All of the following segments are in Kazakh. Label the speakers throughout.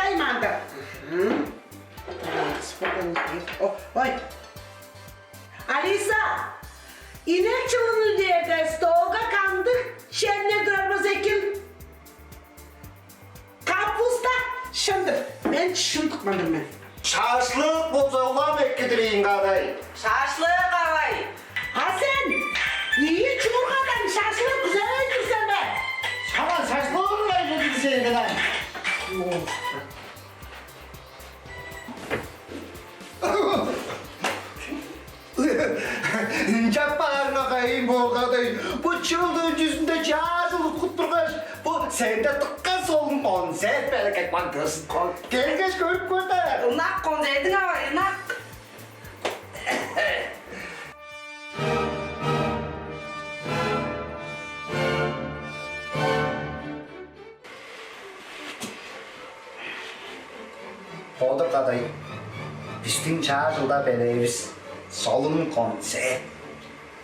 Speaker 1: Кайманды. Ой. Алиса, inek çılını derdi, stoğga kandık, şenle durmaz ekin. Kapusta, şındır. Ben şındıkmadım ben.
Speaker 2: Şaşlık bozulma bekledireyim kadayı.
Speaker 3: Şaşlık kalay.
Speaker 1: Ha sen, iyi çurgadan şaşlık güzel öldürsen be.
Speaker 2: Şaman şaşlık olurlar dedi senin kadar. Yapma kayın bu kadayı. Bu çıldığı yüzünde cazılık kutturgaş. Bu sende tıkka solun konser bereket mantırsın. Gel geç görüp gönder.
Speaker 3: Inak konsertin kalay, inak.
Speaker 2: Bodur kadayı. Bizden çağrılda bereriz. Solun konser.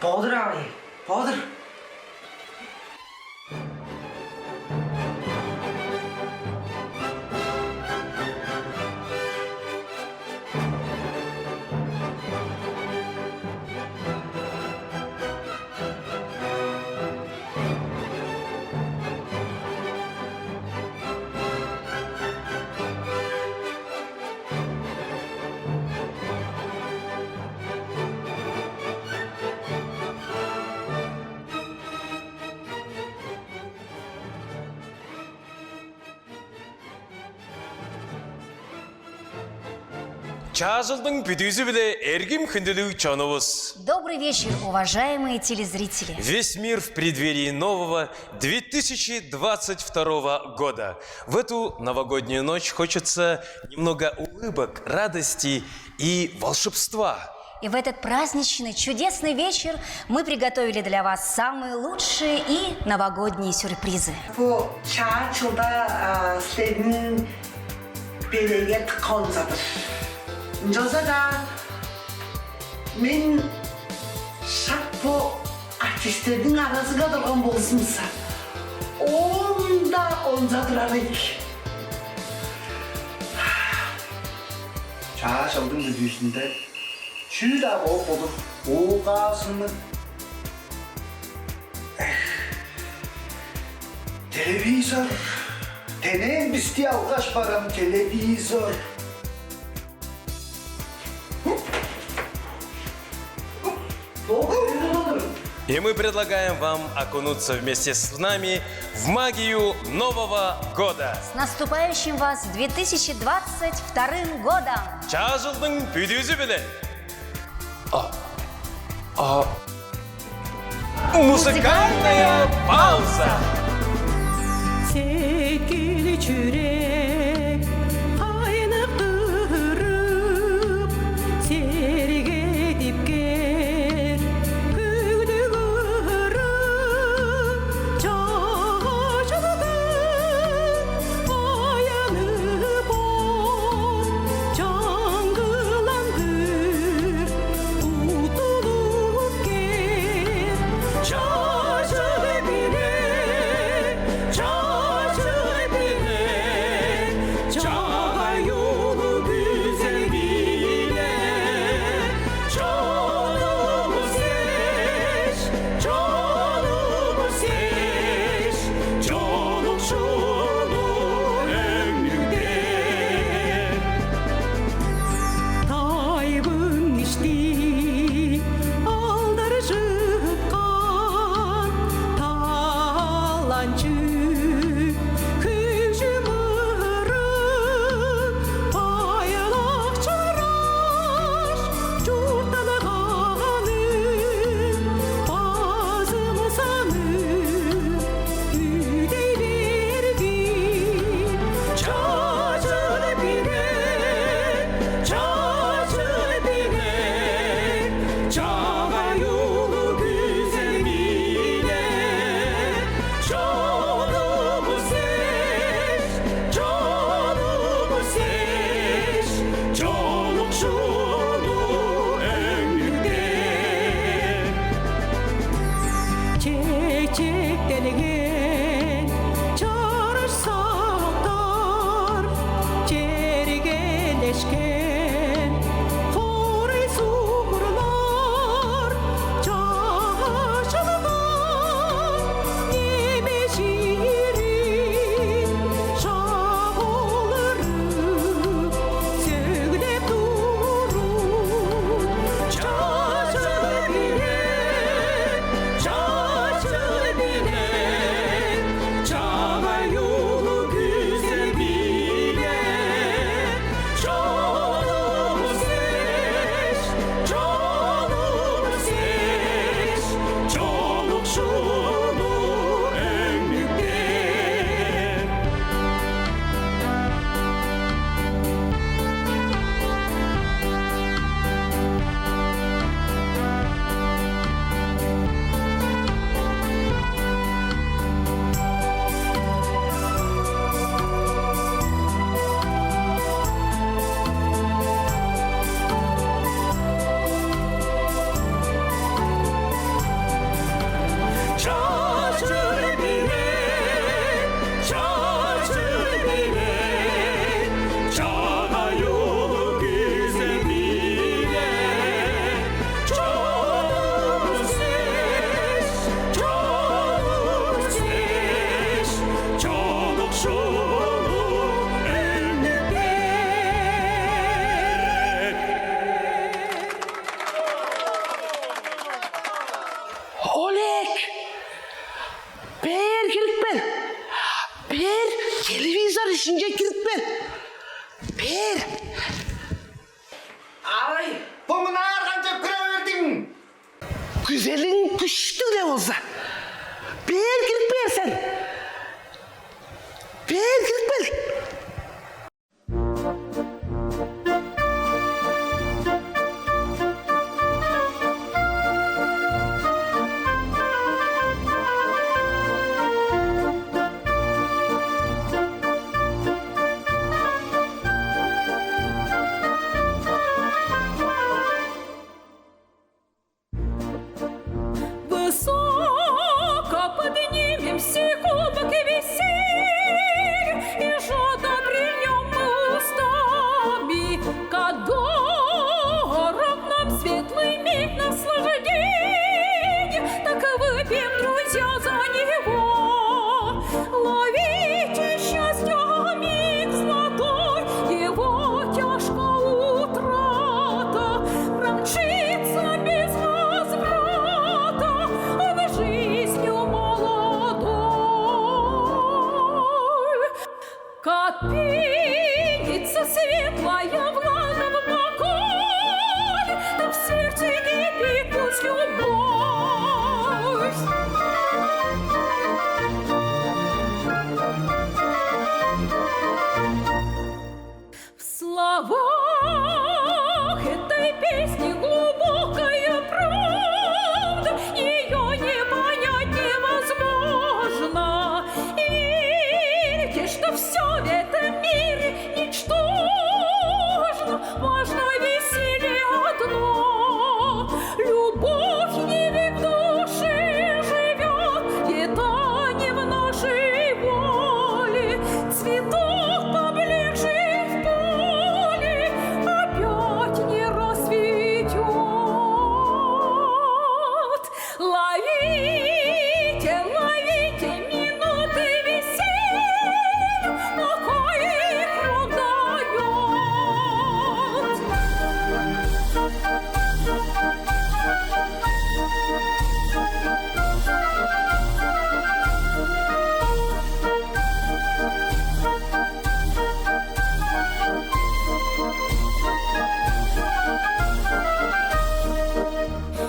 Speaker 3: Bodur kalay, bodur.
Speaker 4: Чажылдың бүдізі біле әргім күнділік чонуыз.
Speaker 5: Добрый вечер, уважаемые телезрители.
Speaker 4: Весь мир в преддверии нового 2022 года. В эту новогоднюю ночь хочется немного улыбок, радости и волшебства.
Speaker 5: И в этот праздничный, чудесный вечер мы приготовили для вас самые лучшие и новогодние сюрпризы.
Speaker 1: Bu çağçılda senin belirget konsadır. Joza da men şart bu artistlerin arasında durgan bolsunsa. Onda onzadırarak.
Speaker 2: 자성든 주신데 주다고 보도 오가슴은 televizor. Tenem bisti algaç param televizor.
Speaker 4: И мы предлагаем вам окунуться вместе с нами в магию Нового года.
Speaker 5: С наступающим вас 2022 годом!
Speaker 4: Чажылдың бүдізі біле. Музыкальная пауза.
Speaker 6: Sevgili çürek aynıktırıp sergedip gel güdü kırıp çağışıldın ayanıp ol çangılandır tutulup gel çağışılı bile çağışılı bile
Speaker 2: güzelin güçlü de olsa. Belki versen. Belki ver.
Speaker 6: Высоко поднимемся, кубок и веселье, и жода прильнем мы устами, как дорог нам светлый миг наслаждения, так и выпьем, друзья, за него. Ловите счастье миг золотой, его тяжкая утрата промчится без возврата в жизнью молодой. Как пенится светлая влага в бокале, так в сердце кипит пусть любовь. В словах этой песни глубокая правда, ее не понять невозможно. Верьте, что все в этом мире ничтожно, важно веселье одно. Любовь не в душе живет, это не в нашей воле. Цветок поблекший в поле опять не расцветет. Ловите, ловите минуты веселья, покой их рук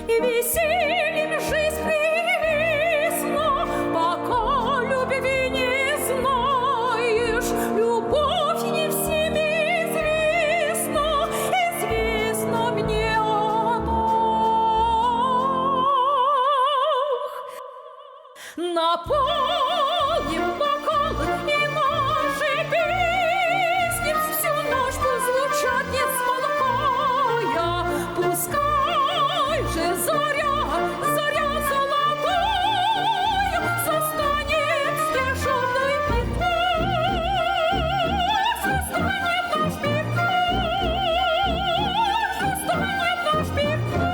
Speaker 6: и весельем жизнь прелестна, пока любви не знаешь. Любовь не всем известна, известна мне она. Наполним бокалы и наши песни всю ночь пусть звучат, не смолкая. Пускай же заря, заря золотая застанет стяжённой петлей, застанет наш петлей, застанет наш петлей.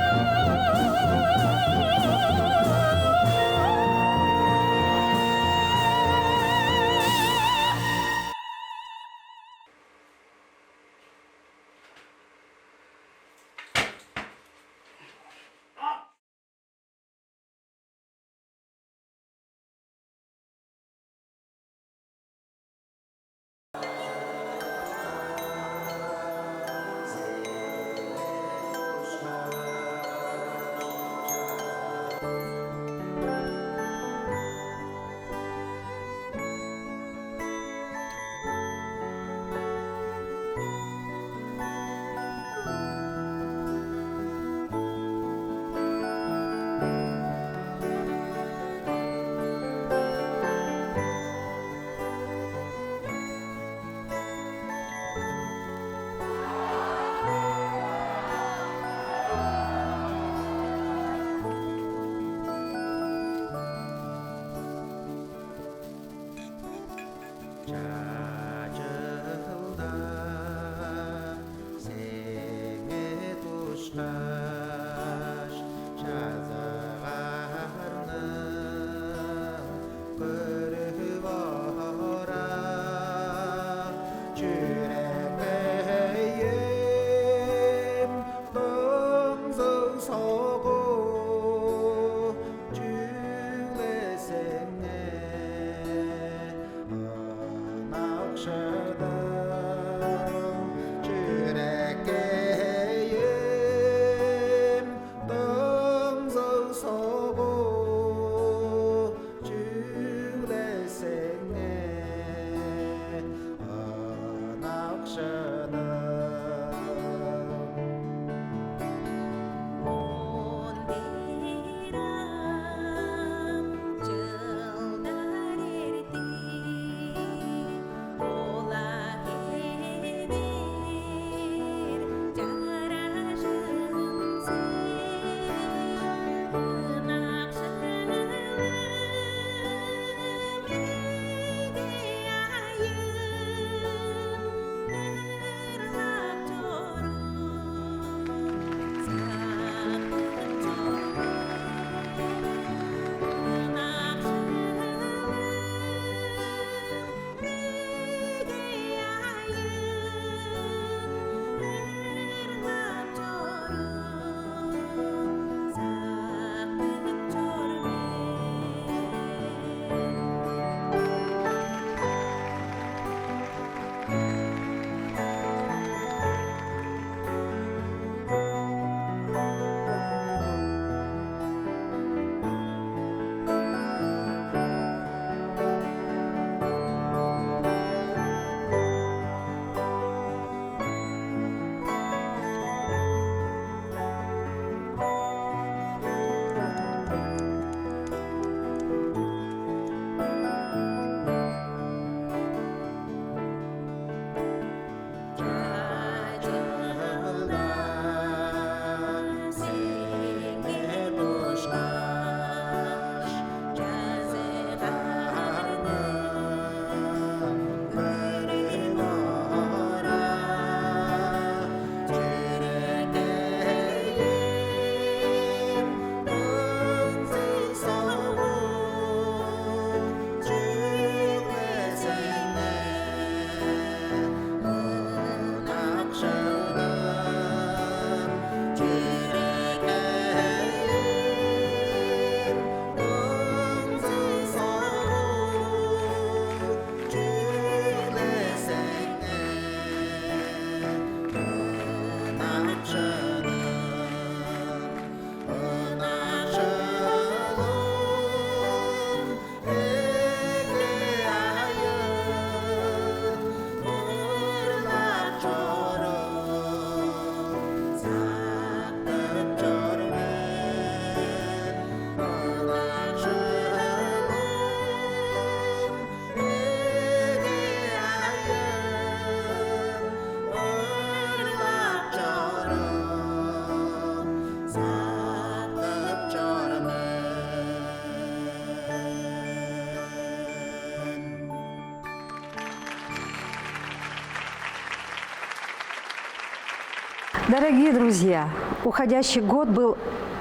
Speaker 7: Дорогие друзья, уходящий год был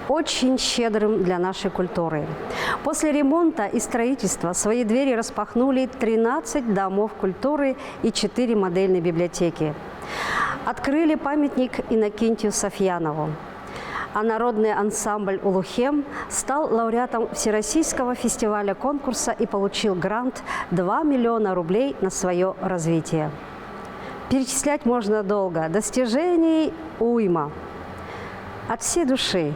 Speaker 7: очень щедрым для нашей культуры. После ремонта и строительства свои двери распахнули 13 домов культуры и 4 модельные библиотеки. Открыли памятник Иннокентию Софьянову. А народный ансамбль «Улухем» стал лауреатом Всероссийского фестиваля конкурса и получил грант 2 миллиона рублей на свое развитие. Перечислять можно долго. Достижений уйма. От всей души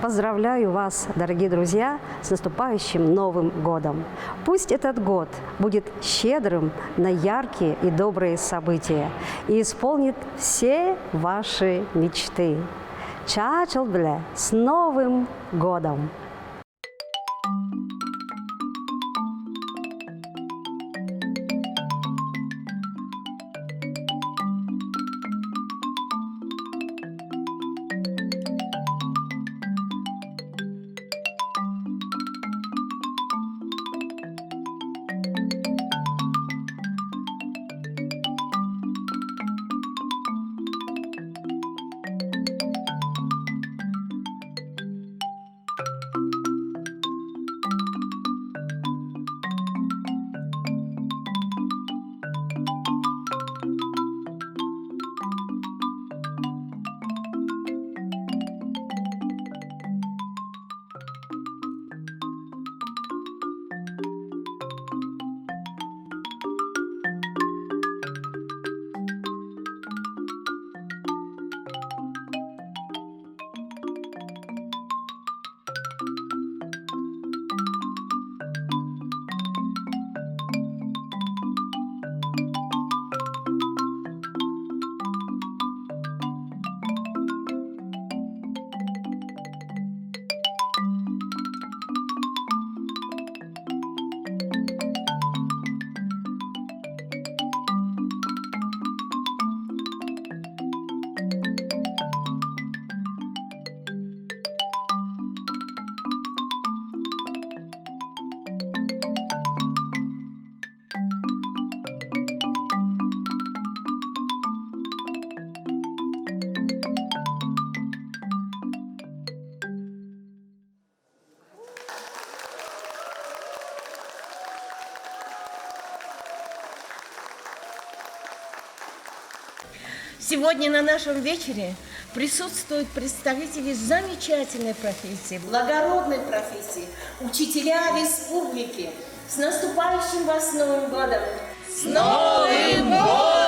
Speaker 7: поздравляю вас, дорогие друзья, с наступающим Новым годом. Пусть этот год будет щедрым на яркие и добрые события и исполнит все ваши мечты. Чылдын, с Новым годом!
Speaker 8: Сегодня на нашем вечере присутствуют представители замечательной профессии, благородной профессии, учителя Республики. С наступающим вас Новым годом! С Новым годом!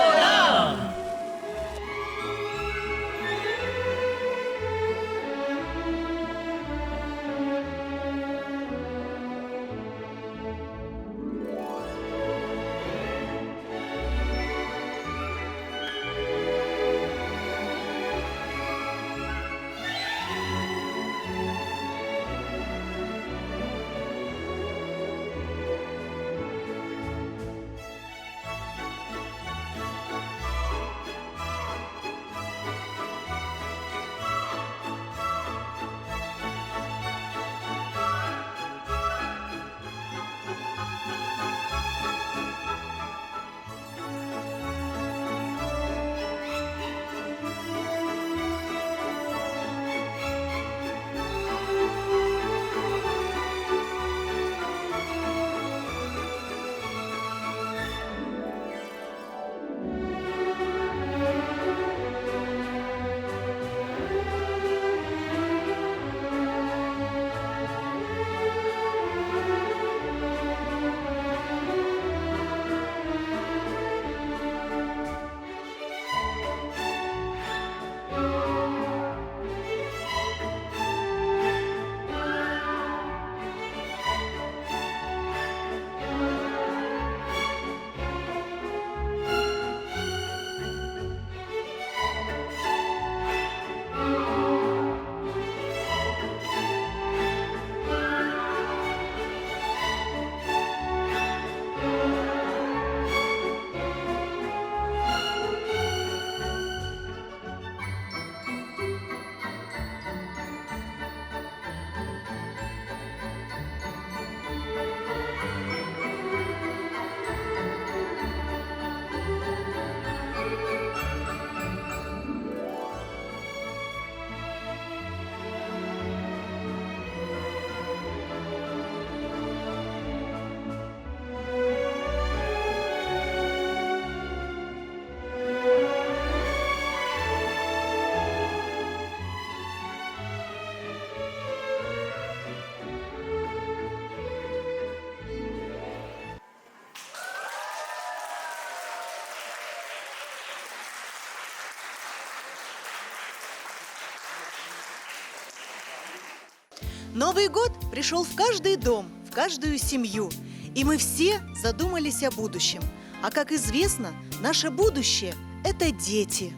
Speaker 9: Новый год пришел в каждый дом, в каждую семью. И мы все задумались о будущем. А как известно, наше будущее – это дети.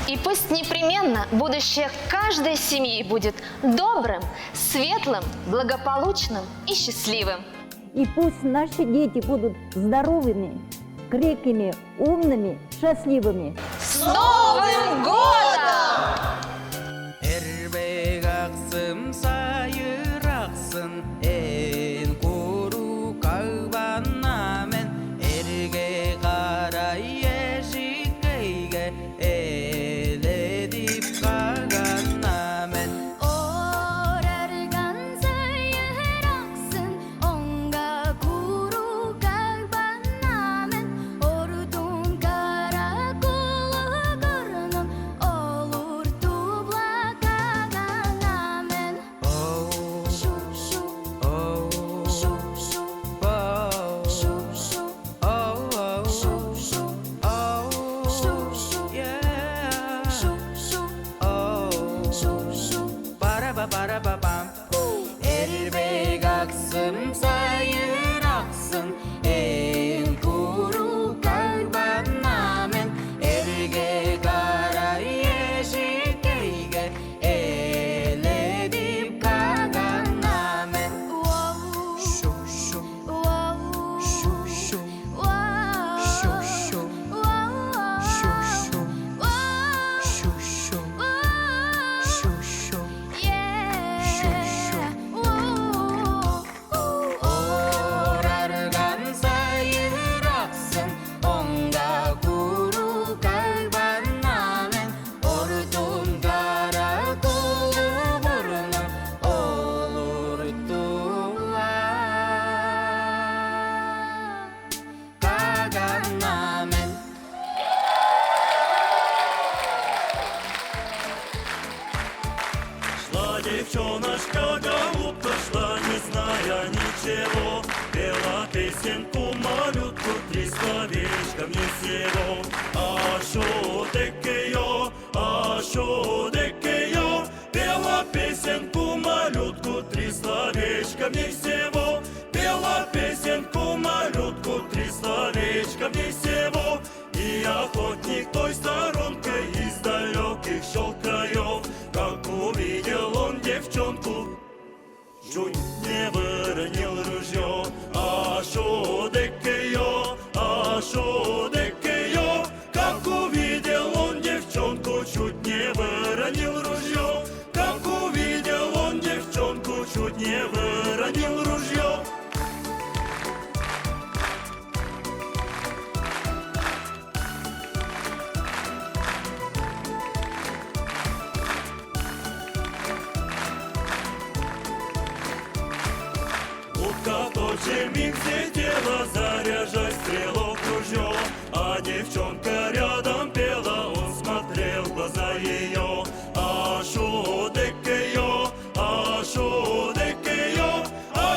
Speaker 10: И пусть непременно будущее каждой семьи будет добрым, светлым, благополучным и счастливым.
Speaker 11: И пусть наши дети будут здоровыми, крепкими, умными, счастливыми.
Speaker 10: С Новым годом!
Speaker 6: Девчоночка голубка шла, не зная ничего, пела песенку малютку, 3 словечка мне всего. А шо деке йо, пела песенку малютку, 3 словечка мне всего. Пела песенку малютку, 3 словечка мне всего. И охотник той сторонкой из далеких щелкаев, как увидел он девчонку, чуть не выронил ружье. А шо деке йо, как увидел он девчонку, чуть не выронил ружье. Как увидел он девчонку, чуть не выронил ружье. Тотчас миг взлетела, заряжай стрелок ружье, а девчонка рядом пела, он смотрел в глаза ее. А шо деке йо, а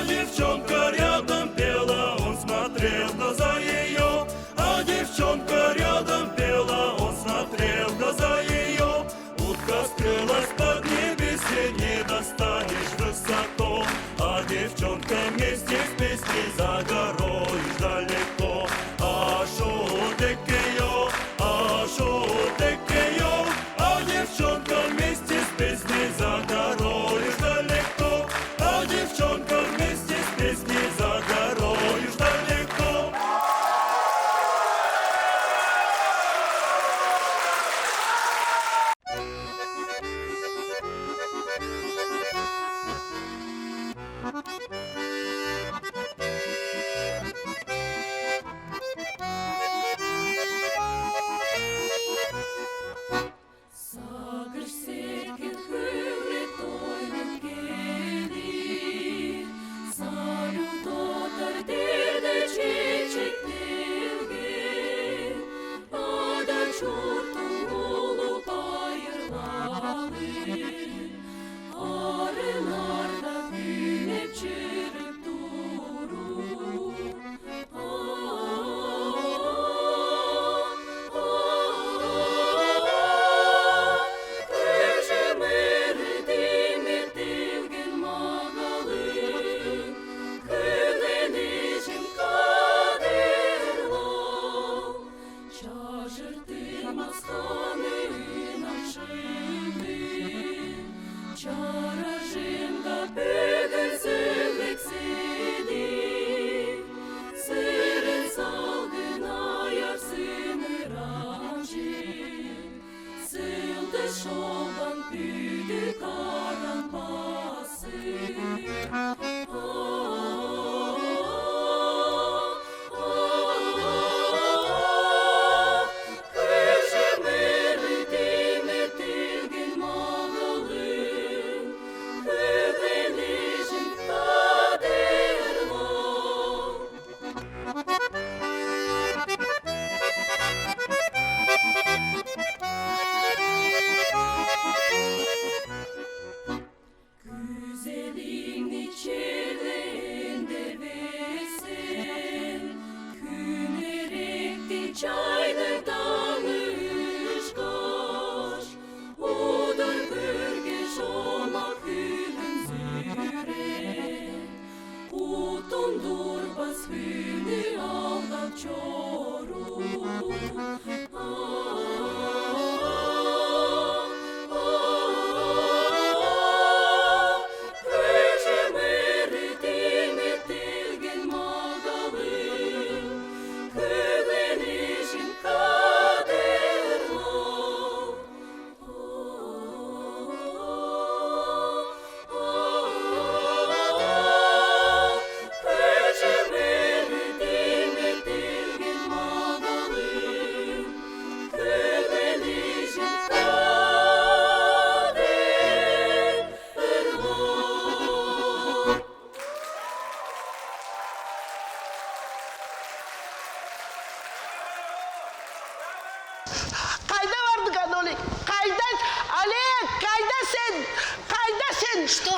Speaker 6: девчонка рядом пела, он смотрел в глаза ее. А девчонка рядом пела, он смотрел в глаза ее. Утка скрылась под небесе, не достанешь высоко, а девчонка вместе с песней за горой далеко. А шо деке йо,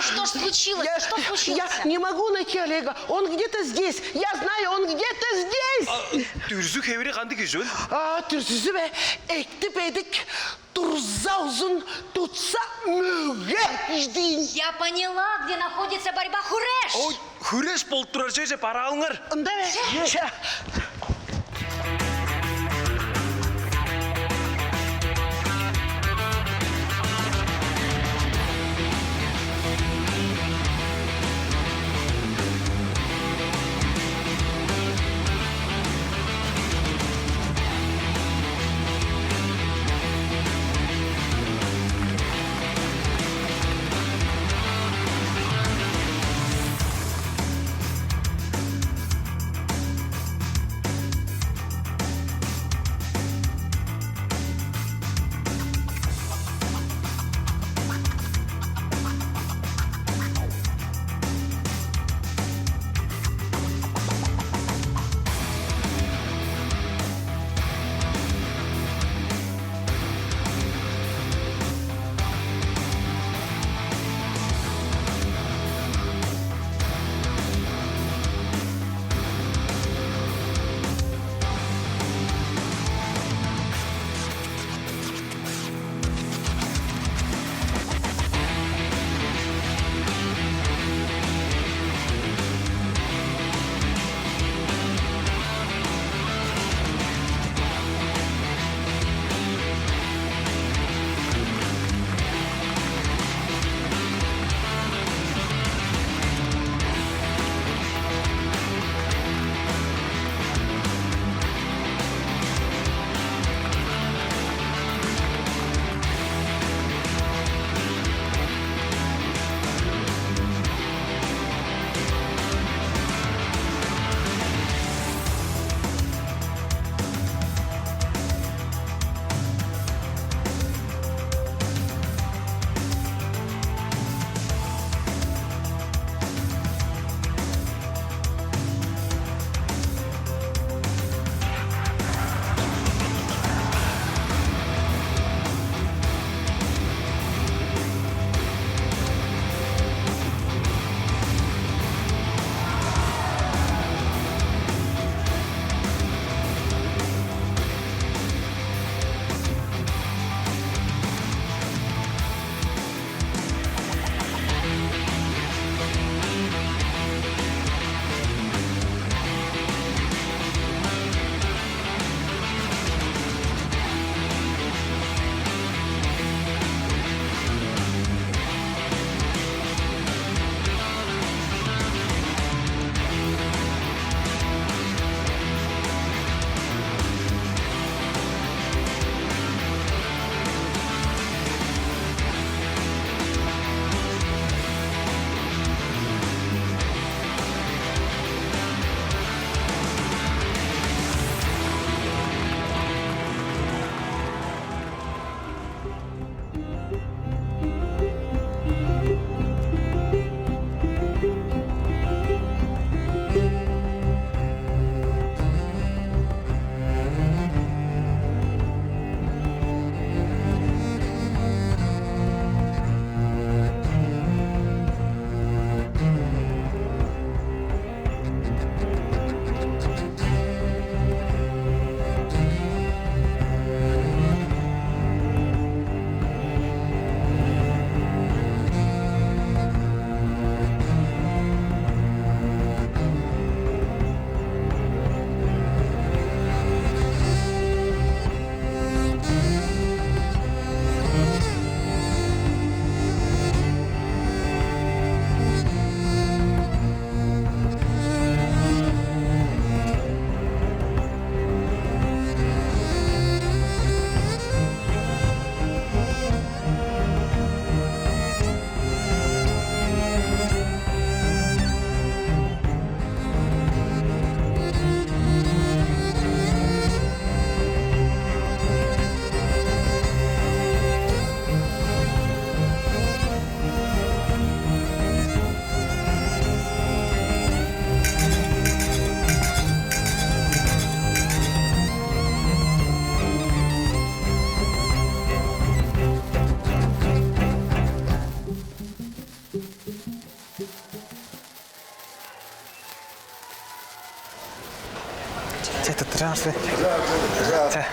Speaker 5: Что случилось? Что случилось?
Speaker 1: Я не могу найти Олега. Он где-то здесь. Я знаю, он где-то здесь.
Speaker 12: Түрзүк хевери канды кежөл?
Speaker 1: Түрсүзү бе. Эктип едік. Турза узун, тутса мөге иждейін.
Speaker 5: Я поняла, где находится борьба Хуреш.
Speaker 12: Ой, Хуреш болып тұрар жеже пара алыңар.
Speaker 1: Ында бе?
Speaker 13: Здравствуй. Здравствуй.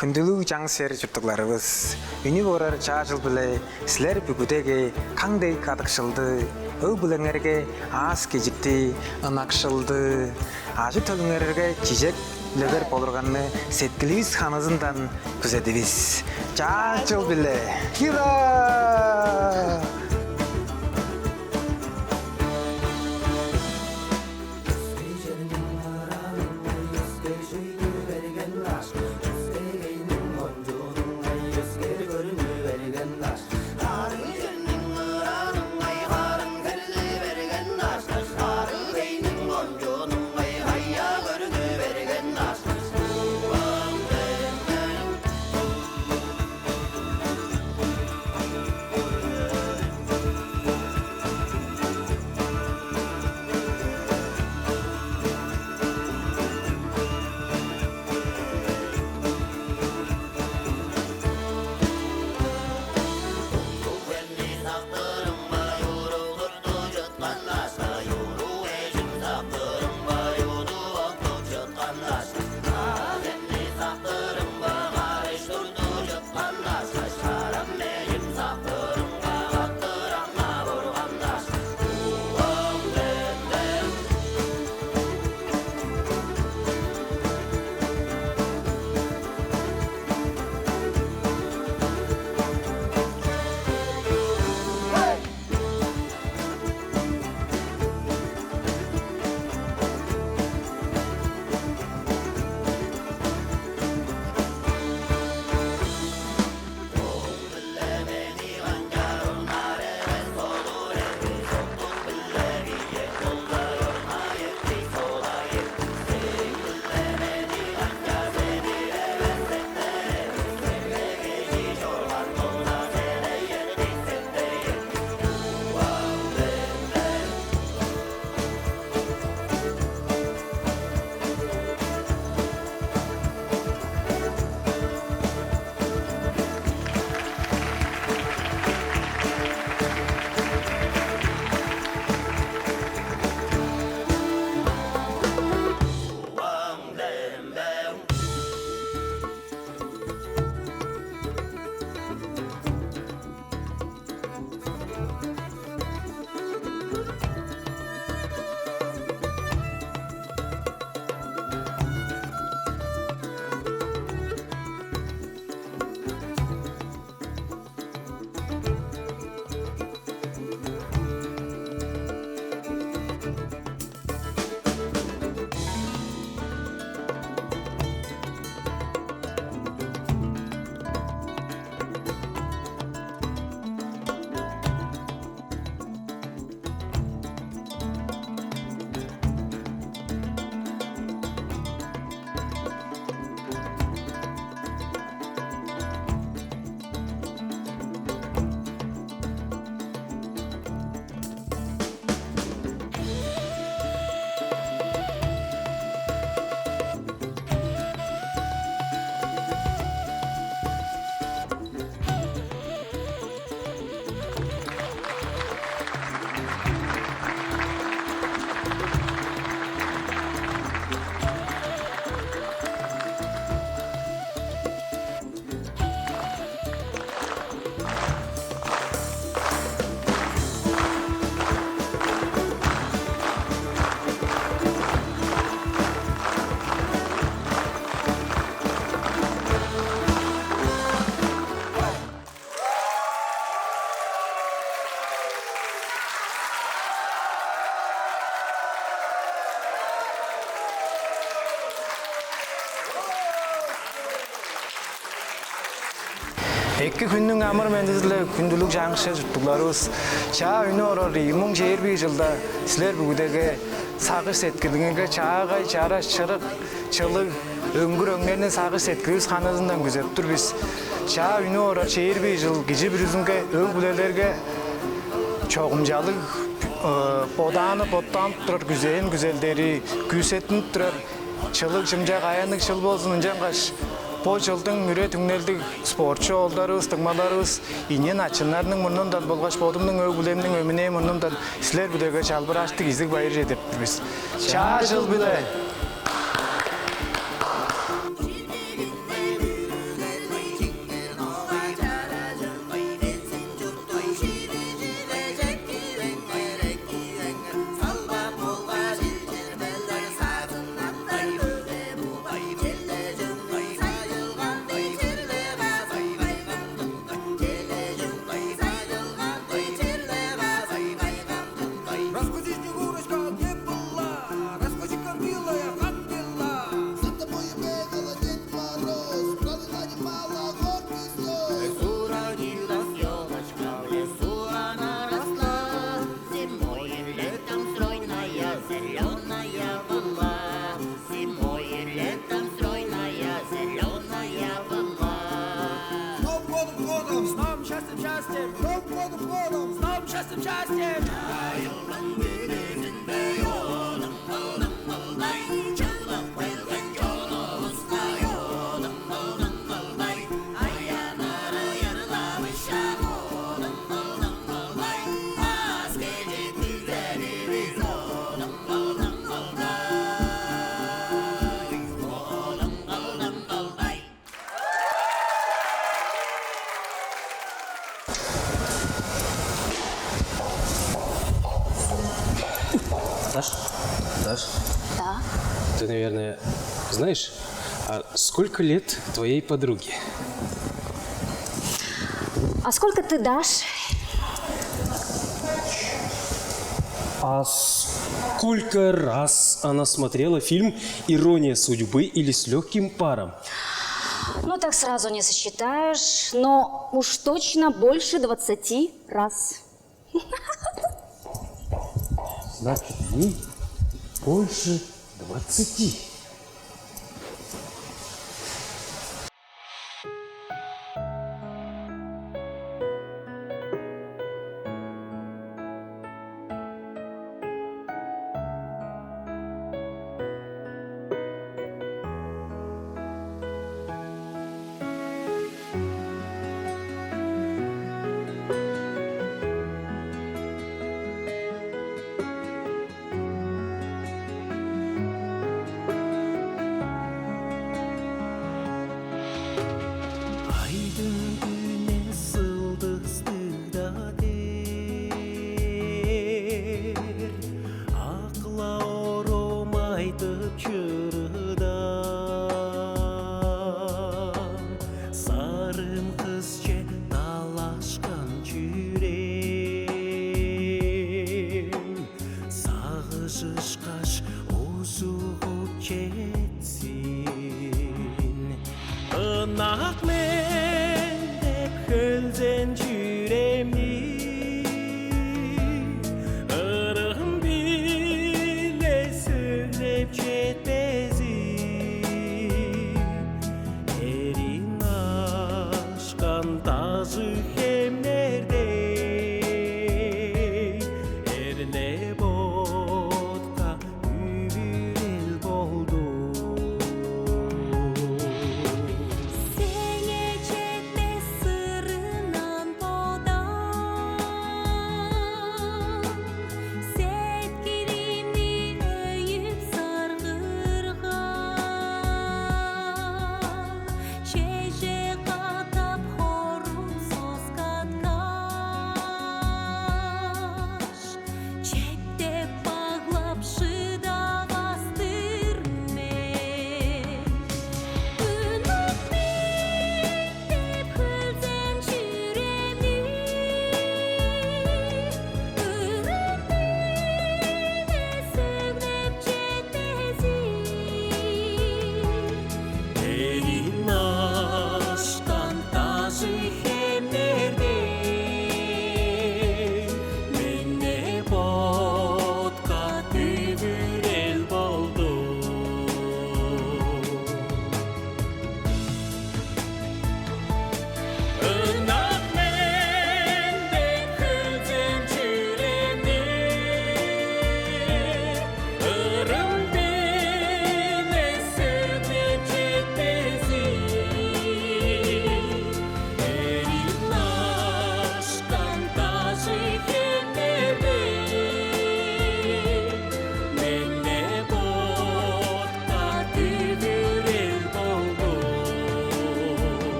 Speaker 13: Хүндлүү жаңсэр чутгаларыбыз үнийг ороор чаажил билээ слэр бүгүдэгэ каңдэй кадагшылды өв бүлэнгэргэ аас кежикти анакшылды ажы төлүнгэргэ жижек лөгөр болурганны сеткилибиз ханызындан күзедибиз чаажил билээ кира. Эки күннің амар мәндізілі күнділік жаңшы жұттықларыз. Чаа үні орары 2021 жылда сілер бүгідегі сағыш сеткілігінгі чағай, чара, шырық, чылық, Öngür önglerini sağış etkiliyiz kanadından güzel tur biz. Çağ ünü ora şehir bir yıl gece bir yüzünge öğülelerge çoğumcalık podanı pottan turar güzelin güzelleri küsetin turar. Çılık çımcak ayanlık çıl bolsun cangaş. Bu жылдың үре түңнелдік спортшы олдары, ыстықмаларыз, инен ачынларының мұнындан болғаш бодымның өгілемнің өміне мұнындан сілер бүдеге чалбыр аштық езік байыр жетіп біз. Ча жыл біле!
Speaker 4: Даш? Да? Ты, наверное, знаешь, а сколько лет твоей подруге?
Speaker 5: А сколько ты дашь?
Speaker 4: А сколько раз она смотрела фильм «Ирония судьбы» или «С легким паром»?
Speaker 5: Ну, так сразу не сосчитаешь, но уж точно больше 20 раз.
Speaker 4: Значит, ей больше 20.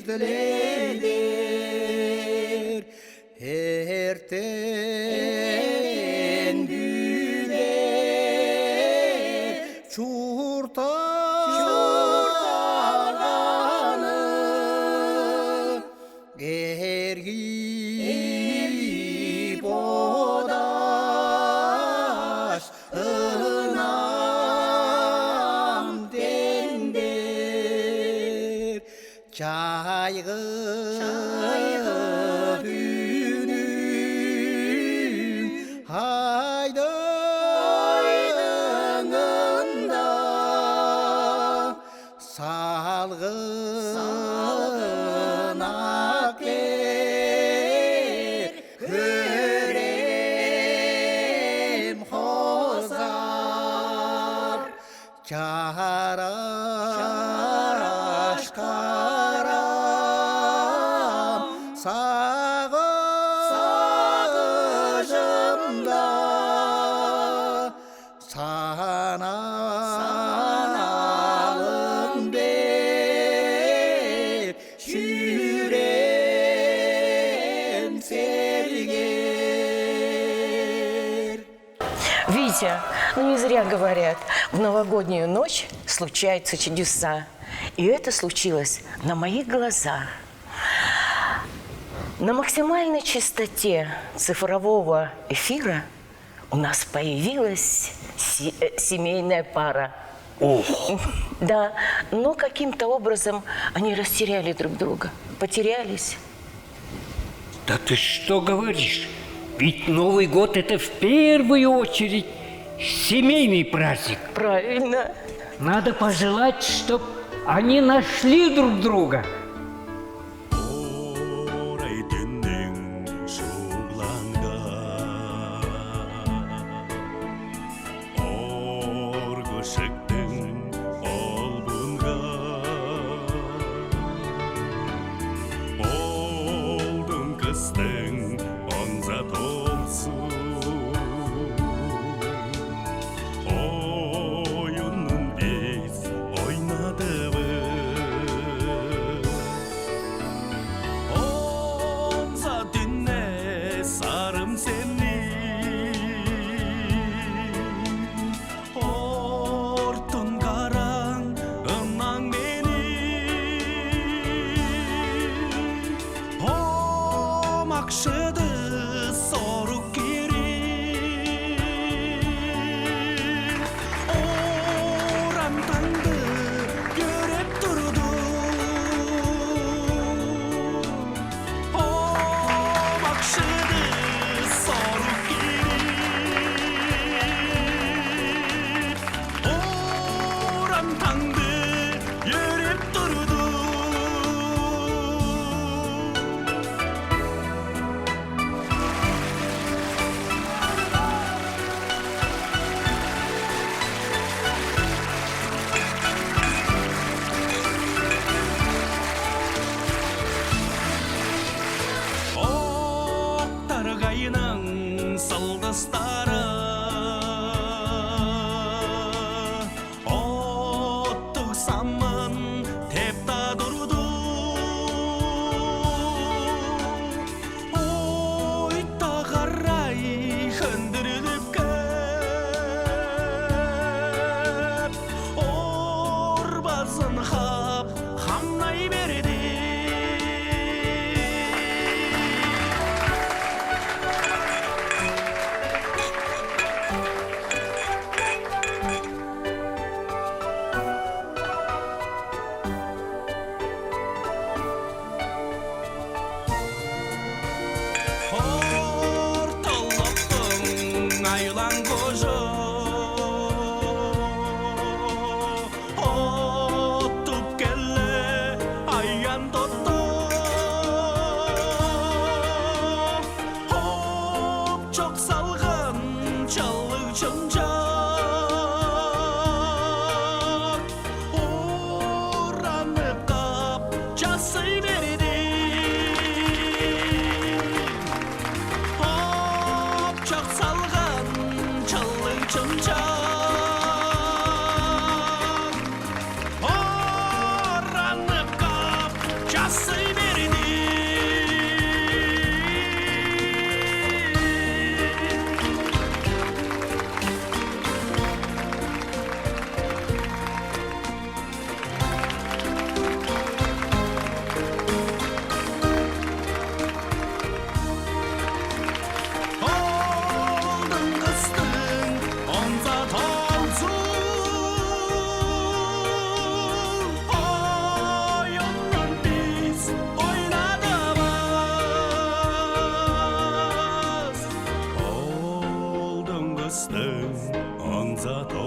Speaker 2: тілендер ертең гүлер чурталғаны эргип одаш ынам тендер чайғы күнің айдынында салғын ақер көрем қозар жараш қарам сағыжымда саналым деп жүрем сергер.
Speaker 8: Витя, ну не зря говорят, в новогоднюю ночь случаются чудеса. И это случилось на моих глазах. На максимальной частоте цифрового эфира у нас появилась семейная пара. Да, но каким-то образом они растеряли друг друга, потерялись.
Speaker 14: Да ты что говоришь? Ведь Новый год – это в первую очередь семейный праздник.
Speaker 8: Правильно.
Speaker 14: Надо пожелать, чтоб они нашли друг друга.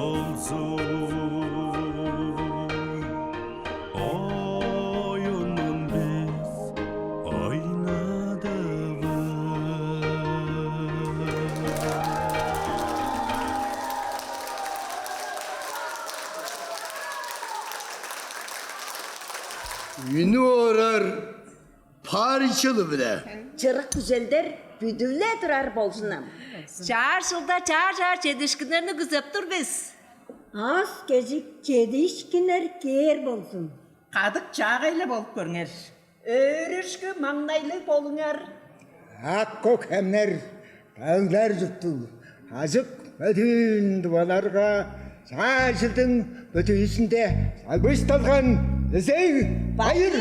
Speaker 6: болсун. Oyunun biz
Speaker 2: Ünü orar parçalı bile.
Speaker 1: Çırık güzeldir, büdüvle durar bolsunam.
Speaker 15: Çarşılda çar çedişkinlerini güzep dur biz.
Speaker 11: Az gecik çedişkinler ger bolsun.
Speaker 15: Kadık çağıyla bolup görünger. Örüşkü mаңнайлы болуңар.
Speaker 16: Ақ көк әмнер, таңдар жұтты. Азық бүтін дуаларға жашылдың бүтісінде салбыс талған ізей байыр.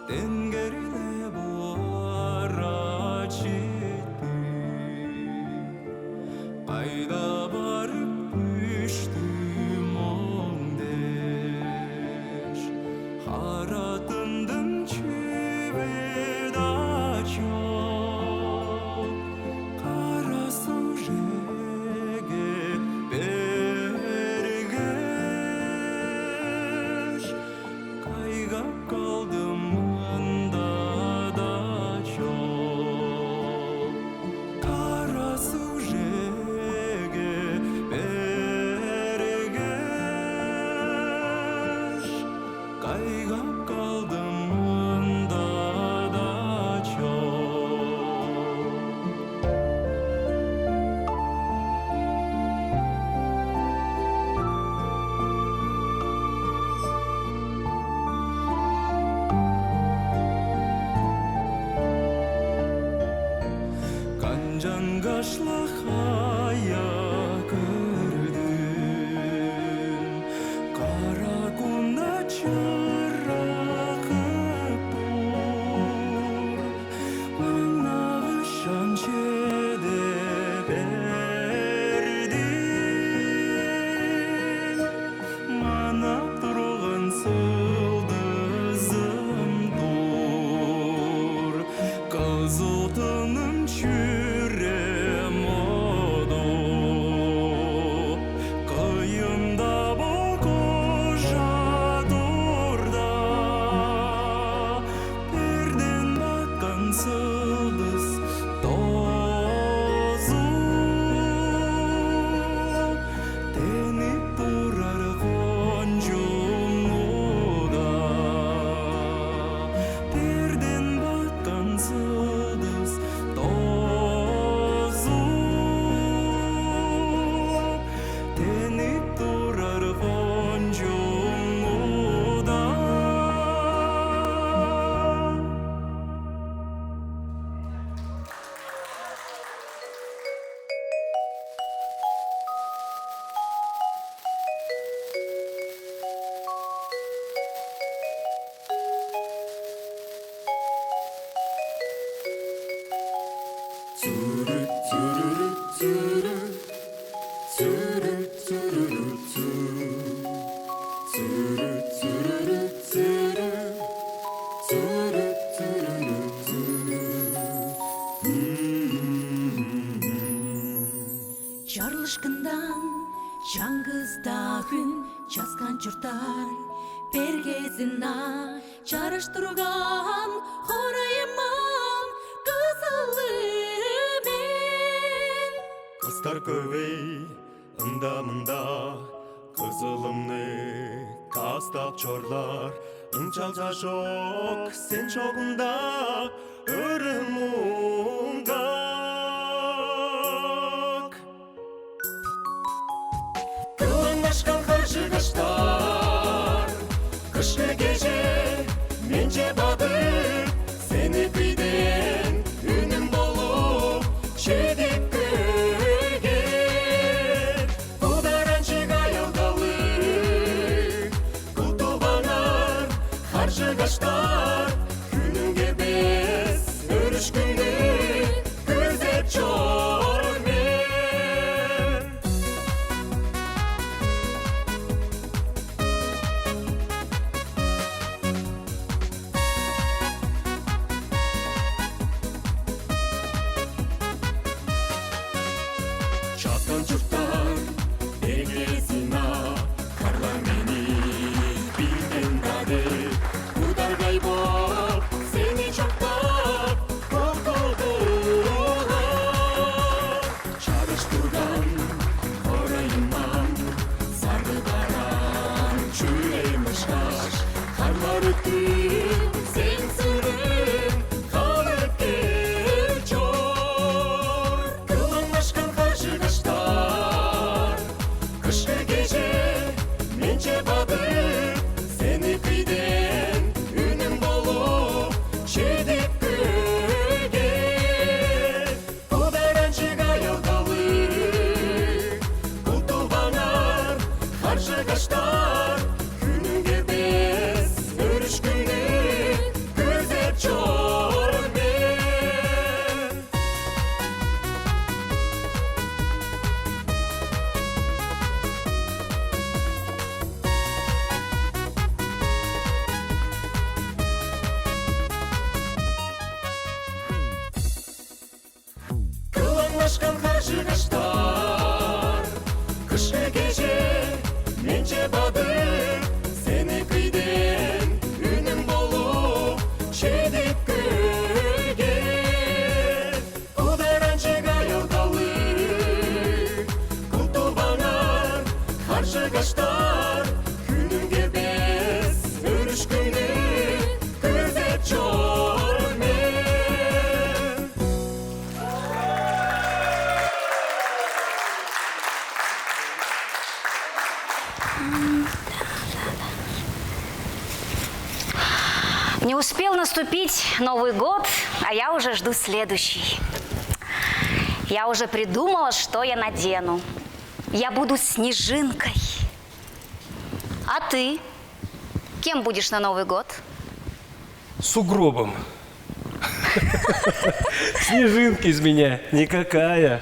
Speaker 6: Тенгериле буара жетті Қайда барып күштім оңдеш Харатындым чөбед ачок Қарасың жеге бергеш Қайғап қалдым мұнда да жоқ Қарасың жеге бергеш Қайғап қалдым мұнда да жоқ Канжан кашлахая көрдім Қара күнді чарақып тұр Маңнағы шаншеде бердім Манап тұрған сылдызым тұр Қызыл тыным жүрем оду Қиында бұл қожа тұрда Перден батқан сылдыз тозу Теніп тұрар қонжумуда Перден батқан сылдыз тозу Теніп тұрар қонжумуда
Speaker 15: Чарлышкындан чаңгыздағын жазған жұрттар бергезіна чарыштырған хорайыман қызылымен
Speaker 6: Қыздар көбей ында-мында Қызылымны қастап чорлар Үнчалжа жоқ сен жоғында өрім мұңдақ Кылын ашқан қаржы қаштар Қышқы кеже мен же бадыр Сені күйден үнім болып жетіп көрген Құдараншық аялдалы Құтылбанар қаржы қаштар Күніңге без өріш күнді көзеп жор мен Жазған жұрттар бергезіна Карла мені білген дады Ударгай бол аралашқан қажығаштар. Қышқы кеше менше бадыр, сені күйден үнім болып шедіп көрген. Ударанчык аялдалы култубаңар қаржығаштар, күніңге без өрішкүні көзет жормен.
Speaker 5: Не успел наступить Новый год, а я уже жду следующий. Я уже придумала, что я надену. Я буду снежинкой. А ты? Кем будешь на Новый год?
Speaker 12: Сугробом. Снежинка из меня никакая.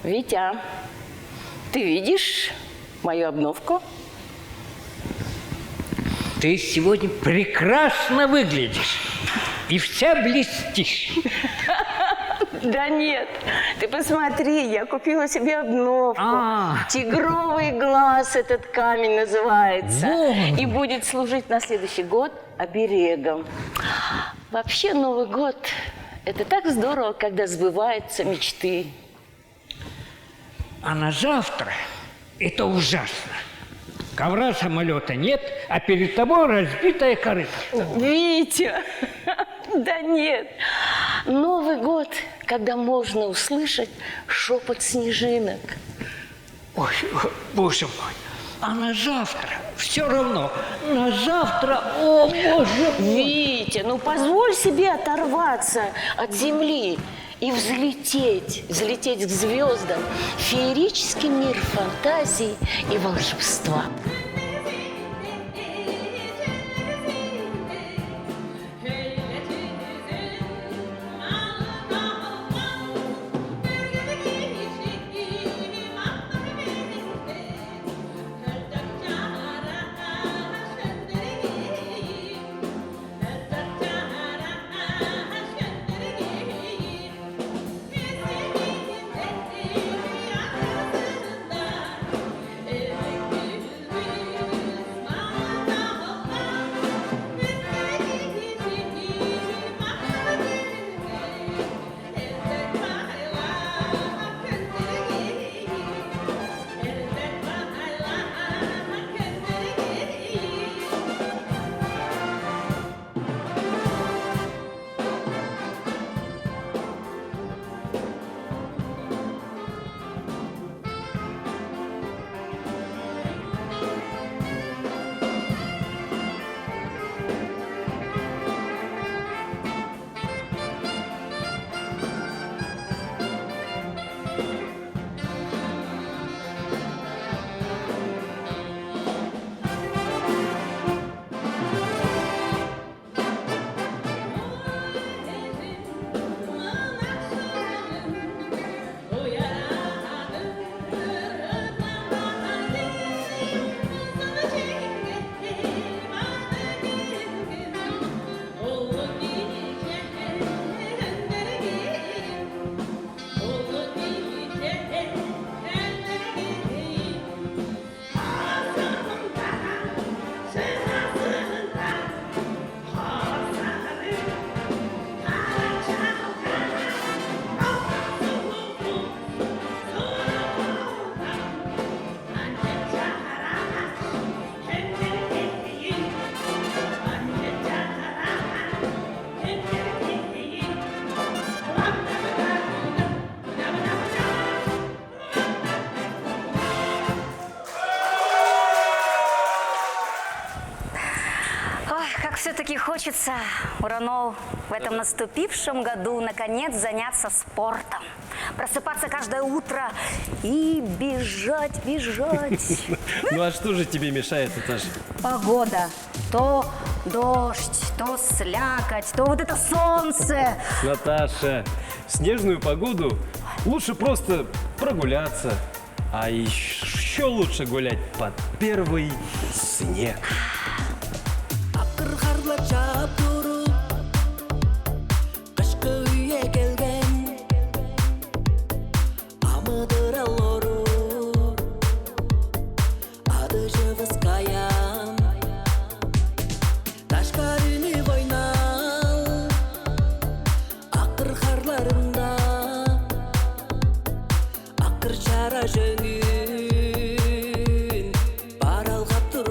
Speaker 8: Витя, ты видишь мою обновку?
Speaker 14: Ты сегодня прекрасно выглядишь и вся блестишь.
Speaker 8: Да нет, ты посмотри, я купила себе обновку. Тигровый глаз этот камень называется. И будет служить на следующий год оберегом. Вообще Новый год – это так здорово, когда сбываются мечты.
Speaker 14: А на завтра это ужасно. Ковра, самолета нет, а перед тобой разбитая корыта.
Speaker 8: Витя, да нет. Новый год, когда можно услышать шепот снежинок.
Speaker 14: Ой, боже мой. А на завтра все равно. На завтра, о боже мой.
Speaker 8: Витя, ну позволь себе оторваться от земли и взлететь к звездам. Феерический мир фантазий и волшебства.
Speaker 5: Все-таки хочется, Уранол, в этом наступившем году наконец заняться спортом. Просыпаться каждое утро и бежать.
Speaker 12: Ну а что же тебе мешает, Наташа?
Speaker 5: Погода. То дождь, то слякоть, то вот это солнце.
Speaker 12: Наташа, в снежную погоду лучше просто прогуляться. А еще лучше гулять под первый снег.
Speaker 17: Жөнін баралғап тұр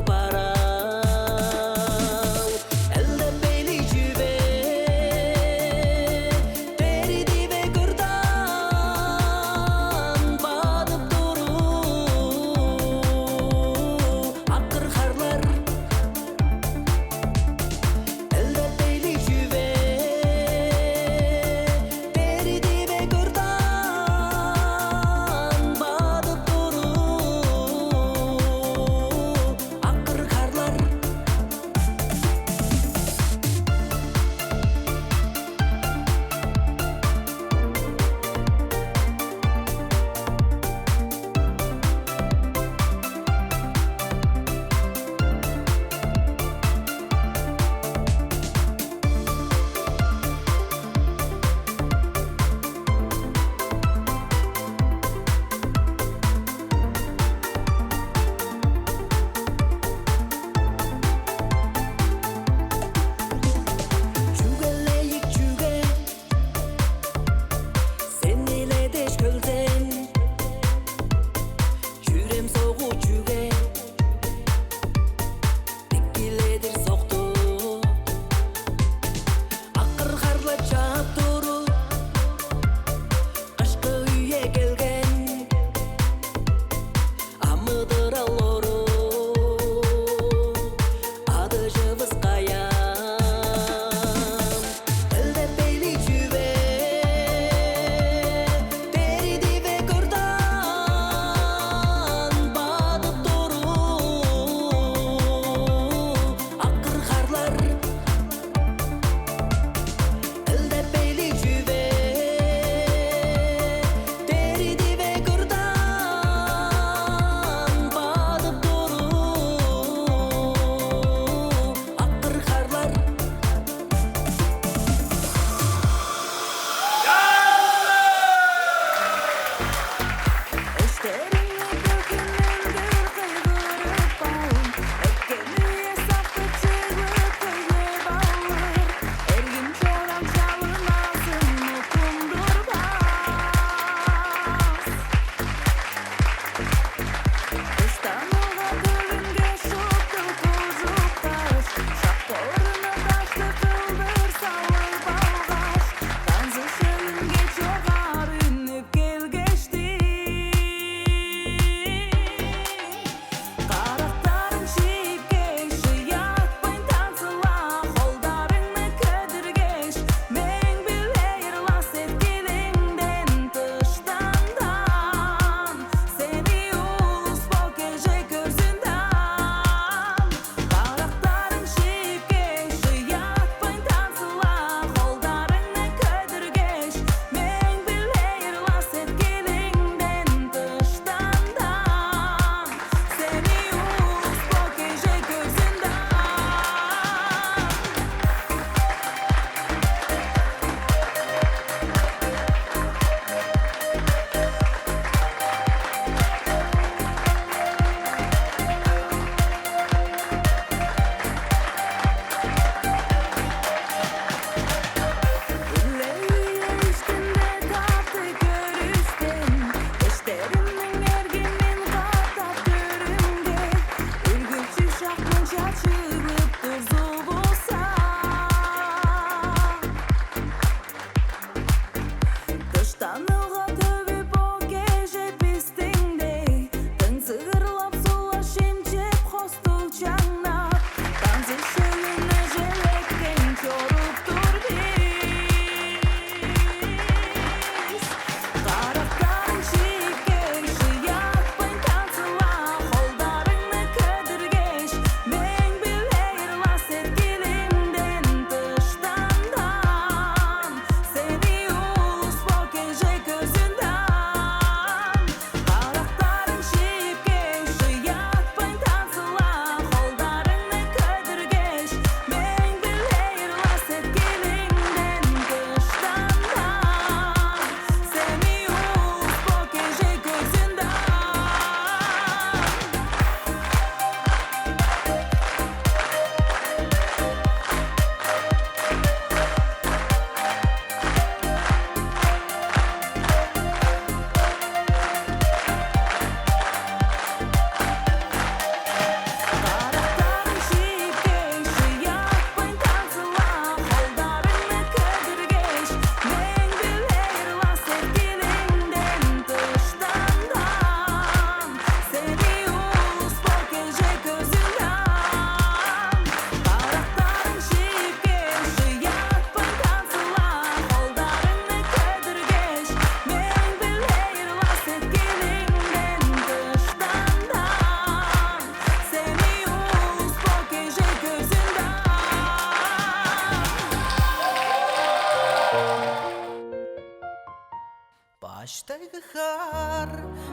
Speaker 17: Баштайгы қар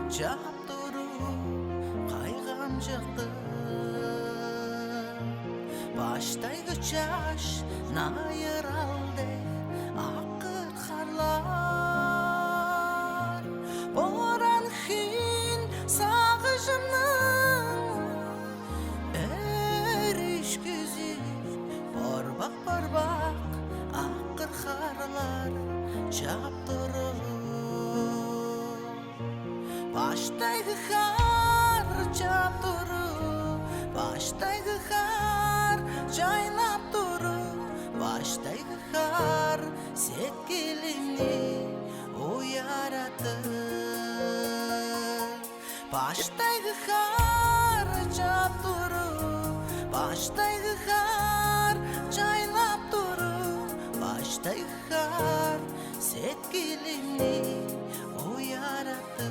Speaker 17: жап тұру қайғам жақты. Баштайгы жаш найыралды ақыр қарлар. Боран хин сағышымның әріш күзі. Барбақ ақыр қарлар жап тұру. Баштайгы қар жап тұру, баштайгы қар жайнап тұру, баштайгы қар сеткелімне ояратты. Баштайгы қар жап тұру, баштайгы қар жайнап тұру, баштайгы қар сеткелімне ояратты.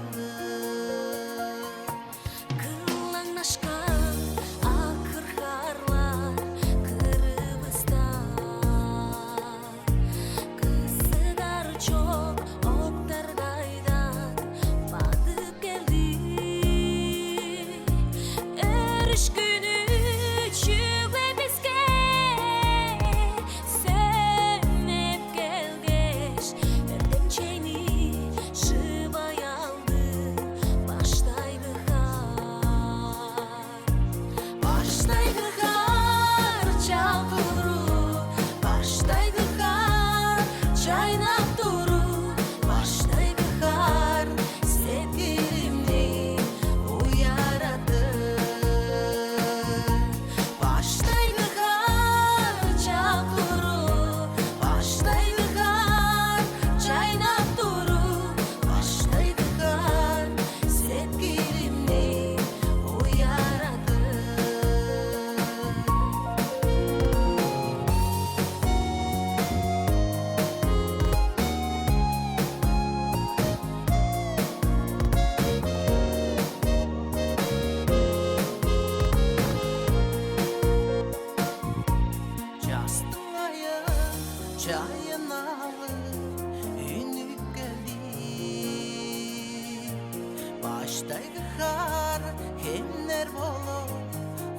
Speaker 17: Баштайгы қар хемнер болып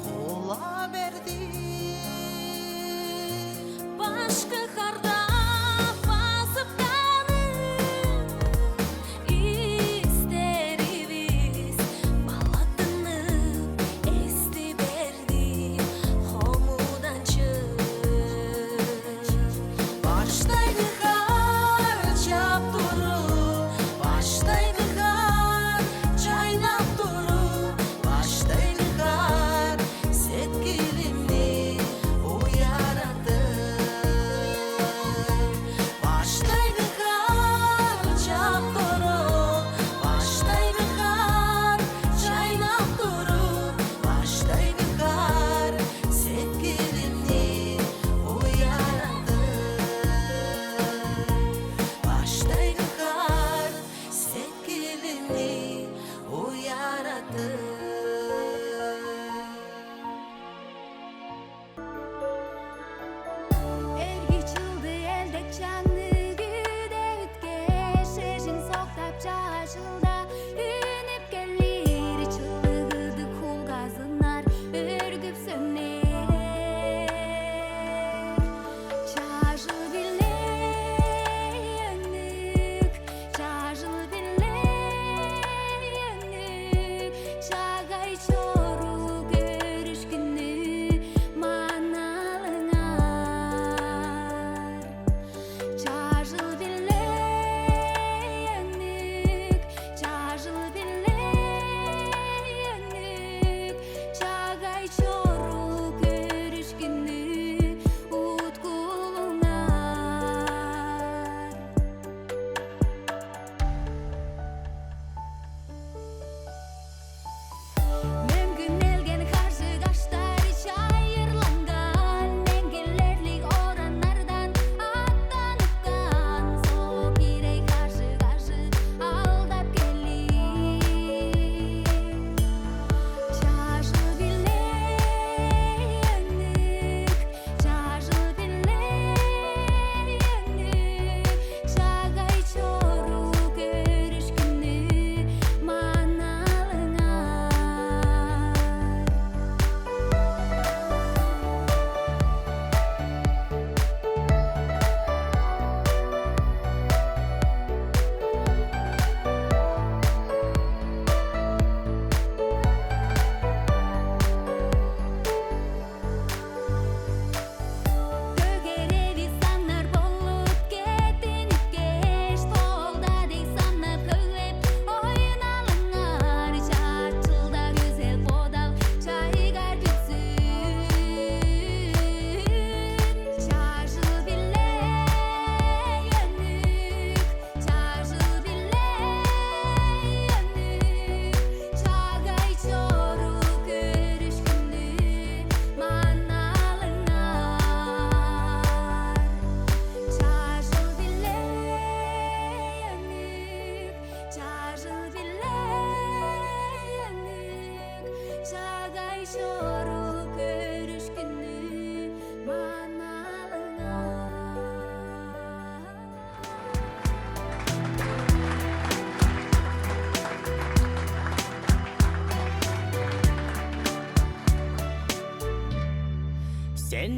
Speaker 17: қола берді.
Speaker 15: Башқы қарда басып қанып истерибиз балатынып есті берді хомудан чык.
Speaker 17: Баштайгы қар жап тұру, баштайгы қар жайнап тұру, баштайгы қар сеткелімне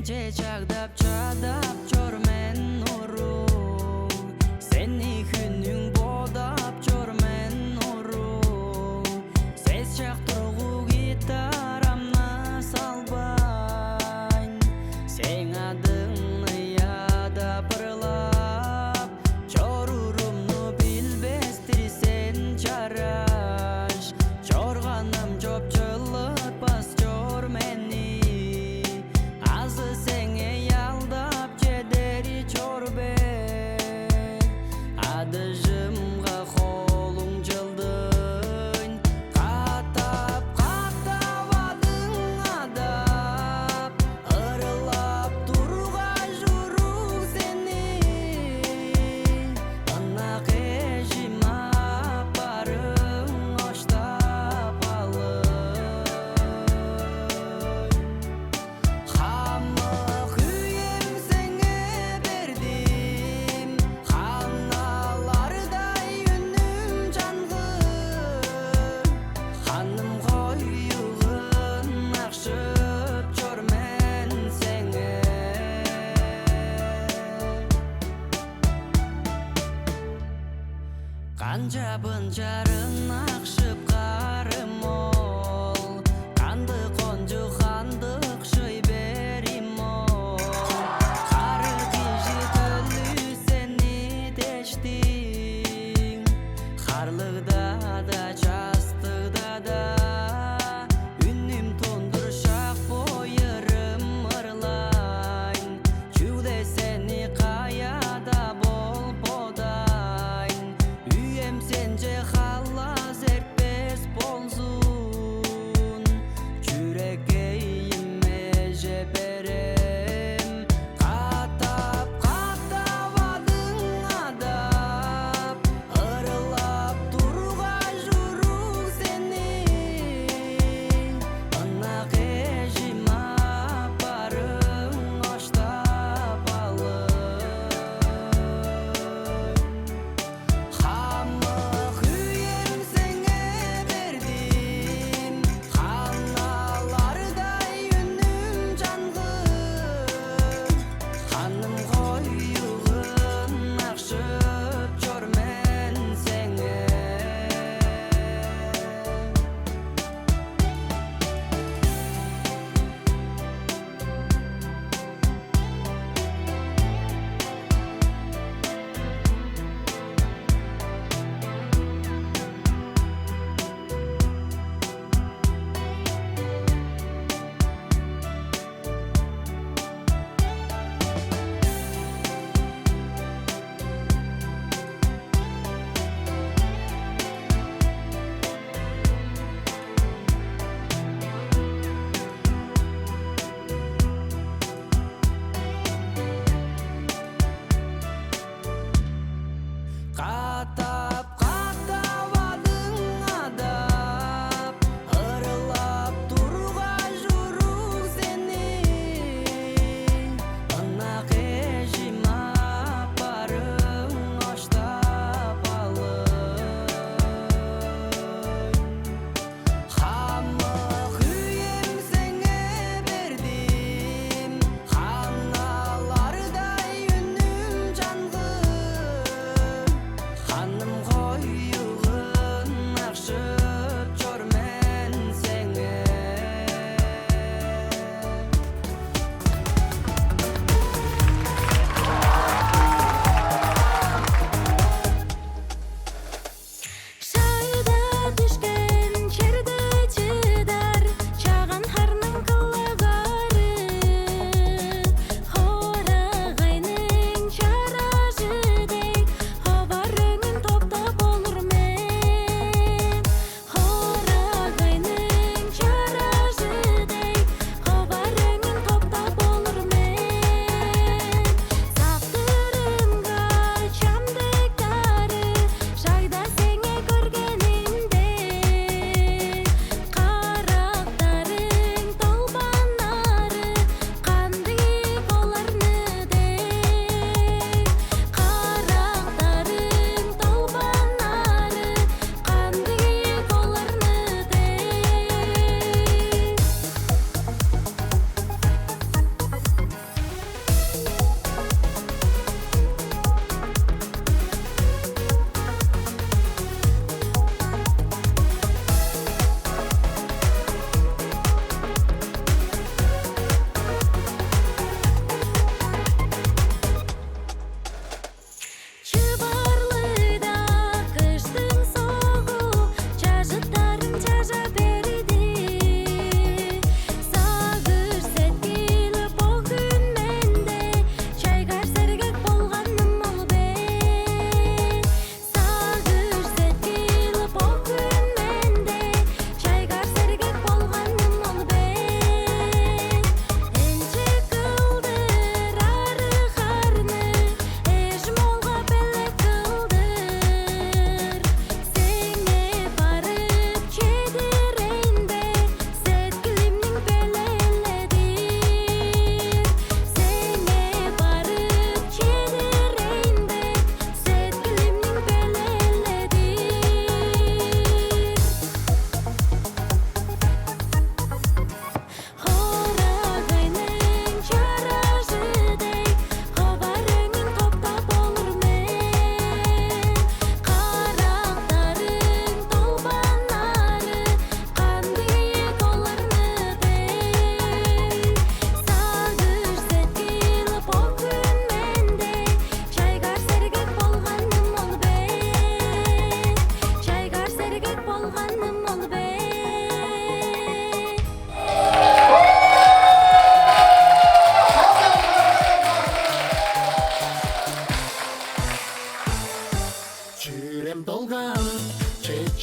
Speaker 17: Сенче чагдап чадап чормен нуру Сени күнүң бодап чормен нуру Сез чактыргу гитарамна салбайн Сең адыңны яда пырлап Чорурумну билбестир сен чараш Чорганым жопчылык бас чор мени Азы сеңе ялдап жедери чорбе Адыжымга колуң жылдын Катап адың адап Ырылап тургай журук сени Ынак эжим апарың оштап алып Хамык үйем сеңе бердим Ханалардай үнүм жангын Ханым коюгун акшып чормен сеңе Канча бынчарын акшып карым ол Кандык конжу хандык шый берим ол Кары киши төлү сени дештиң Харлыгда да частыгда да Үнүм тундуршак бойырым ырлайн Чуде сени каяда болбодайн Үйем сенже халла зертпе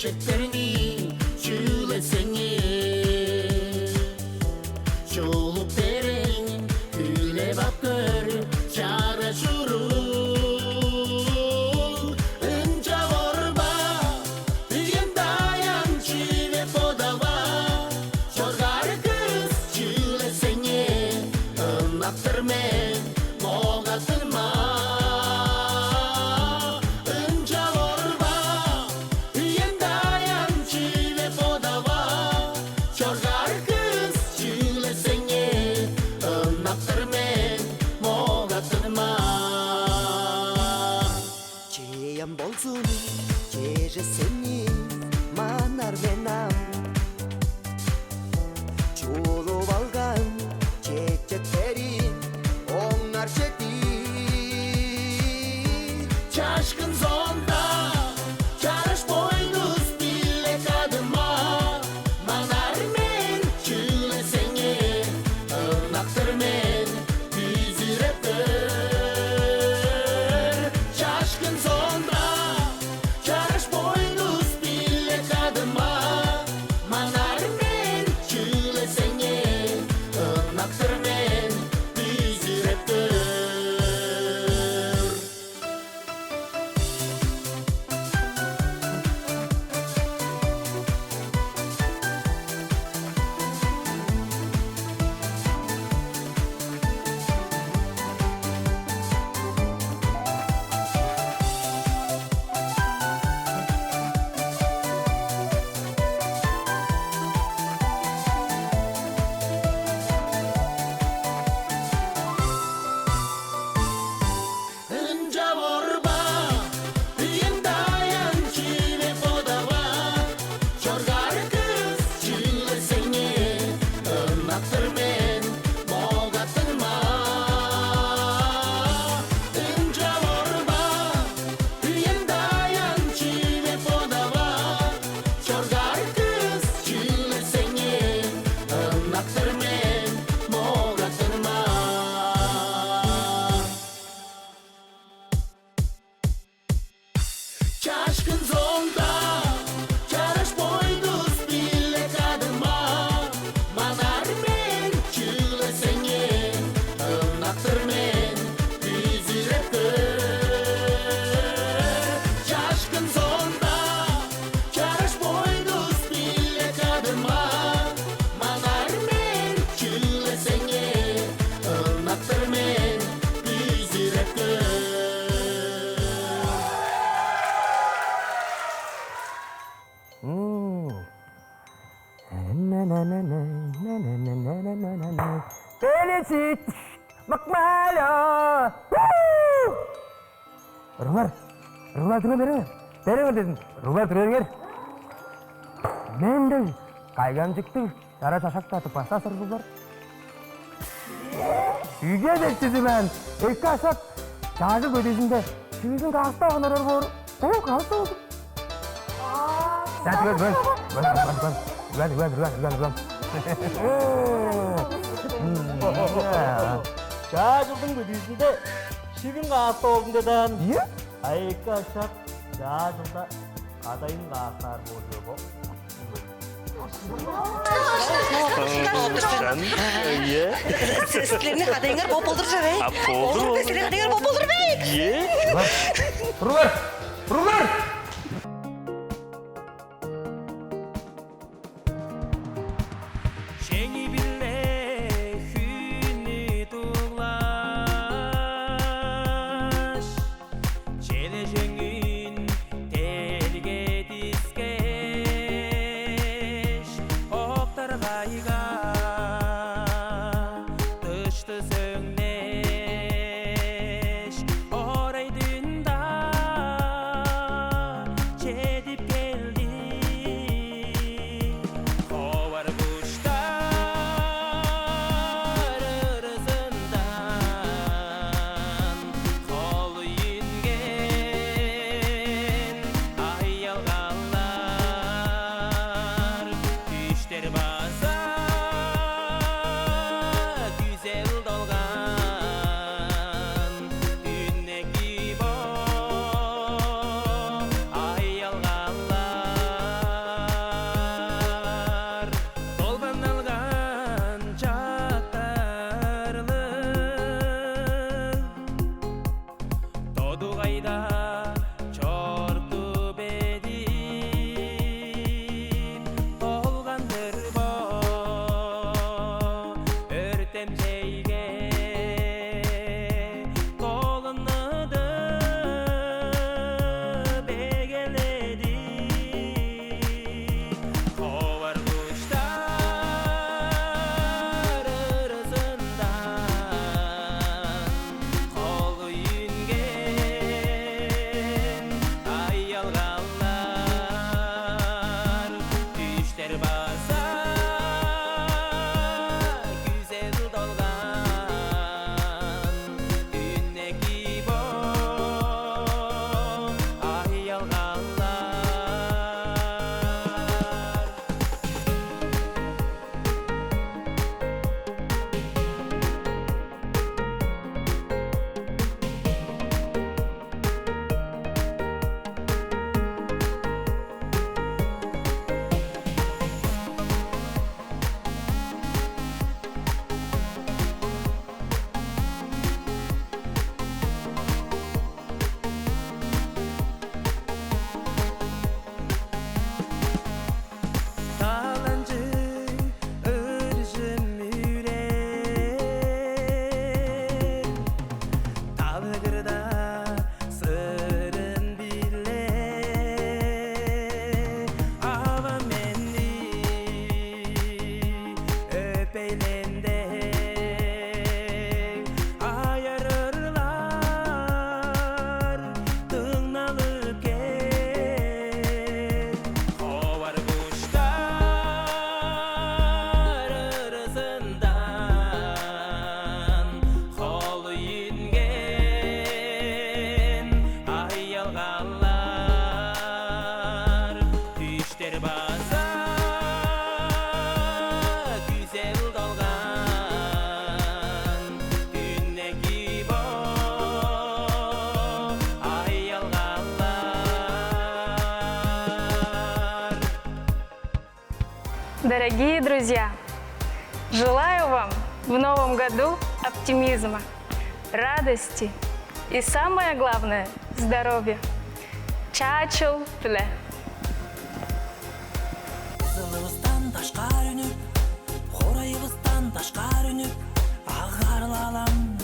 Speaker 6: çiçeklerini çülesene. Çolup derin güle bakır çaraşurul. Inca orba diyen dayan çive podava. Çorgar kız çülesene. Anlattırmen moğatırma. Inca orba diyen dayan çive podava. Çorgar kız çülesene. Anlattırmen moğatırma.
Speaker 17: 제연 볼순 제제생이 만날 맨남 주로 발간 제제테리 옹날 제띠
Speaker 6: Şaşkın zonda çarış boynuz bile kadıma. Manar men çülesene. Anlattır men bizi rapper. Şaşkın zonda çarış boynuz bile kadıma. Manar men çülesene. Anlattır men bizi rapper. Inca orba diyen dayan çive podava. Çorgar kız çülesene. Anlattır men moğatırma. Inca orba diyen dayan çive podava. Çorgar kız çülesene. Anlattır men moğatırma. Şaşkın zonda çarış boynuz bile kadıma. Manar men çülesene. Anlattır men bizi rapper. Şaşkın zonda çarış boynuz bile kadıma. Manar men çülesene. Anlattır men bizi rapper.
Speaker 13: Felicit Makmalo. Rumar durma beri. Beri dedim. Rumar durur. Men de kaygan çıktı. Yara çaşakta pasta sarı var. Үйге bekçisi ben. İlk kaşak çağcı bödesinde. Sizin hasta olanlar var. O hasta oldu. Sen ben.
Speaker 18: 자주든 그리신데 시빈 가서 온데단 아이까샥 자주다 가다인 가사를 보려고
Speaker 12: Sen ye.
Speaker 19: Seslerini kadınlar popoldur be.
Speaker 12: Popoldur.
Speaker 19: Oğlum seslerini kadınlar popoldur be.
Speaker 12: Ye.
Speaker 13: Rumar.
Speaker 17: 쟁이 빌레 흔히 둥라ş 제내쟁인 대리게 디스케ş oktar 가이가 dıştı söngneş oraydında
Speaker 20: Дорогие друзья, желаю вам в новом году оптимизма, радости и, самое главное, здоровья. Чылдын.
Speaker 17: Зылыбыздан ташкар үнүп, хорайыбыздан ташкар үнүп, агарылалам.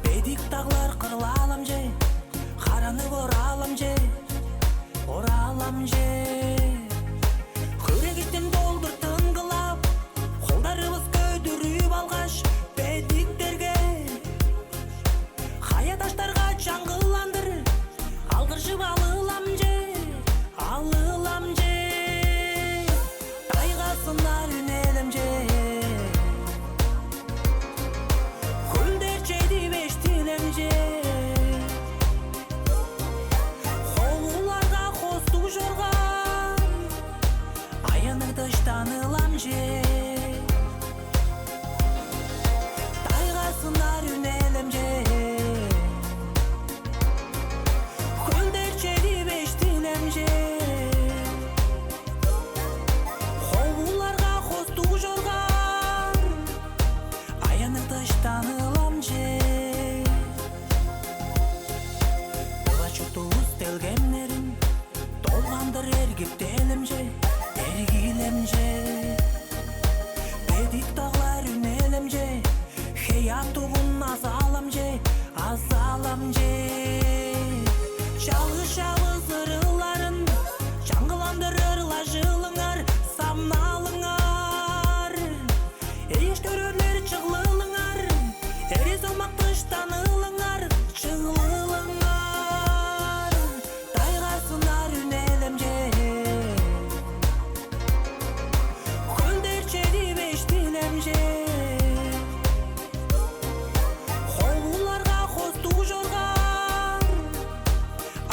Speaker 17: Бедик таглар кырлалам же, каранып оралам же, оралам же. Хүрегиттен долдур тыңгылап, колдарыбыз көтөрүп алгаш, бедиктерге кая таштарга чаңгыландыр, алгыржып алылам же, алылам же. Тайгасынар үнелем же, көлдер жейди бештилем же. Холуларга хостук жорган, аяныр тыштанылам же. Тайгасынар үнелем же, көлдер жейди бештилем же. Холуларга хостук жорган, аяныр тыштанылам же. Чутуыз телгемнерин толгандыр эргиптелем же, эргилем же. Бедик таглар үнелем же, хеяптугун азалам же, азалам же. Чалгыш абыз ырыларын, чаңгыландыр ырла жылыңар, самналыңар. Эш төрөлөр чыглылыңар, эрез олмак тыштанылыңар, чыглылыңар. Тайгасынар үнелем же, көлдер жейди бештилем же. Холуларга хостук жорган,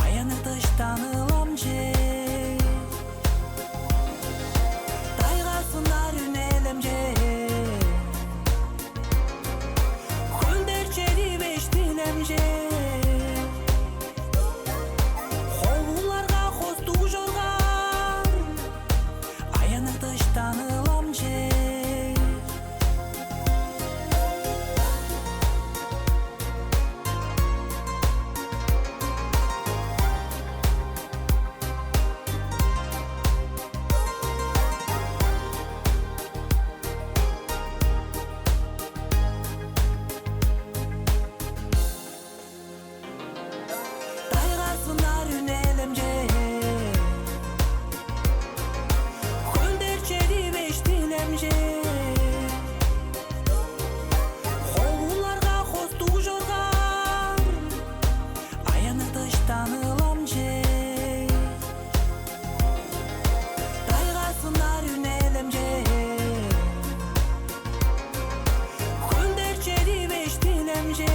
Speaker 17: аяныр тыштанылам же. Тайгасынар үнелем же, көлдер жейди бештилем же. Холуларга хостук жорган, аяныр тыштанылам же. Тайгасынар үнелем же, көлдер жейди бештилем же. Холуларга хостук жорган, аяныр тыштанылам же. Тайгасынар үнелем же, көлдер жейди бештилем же.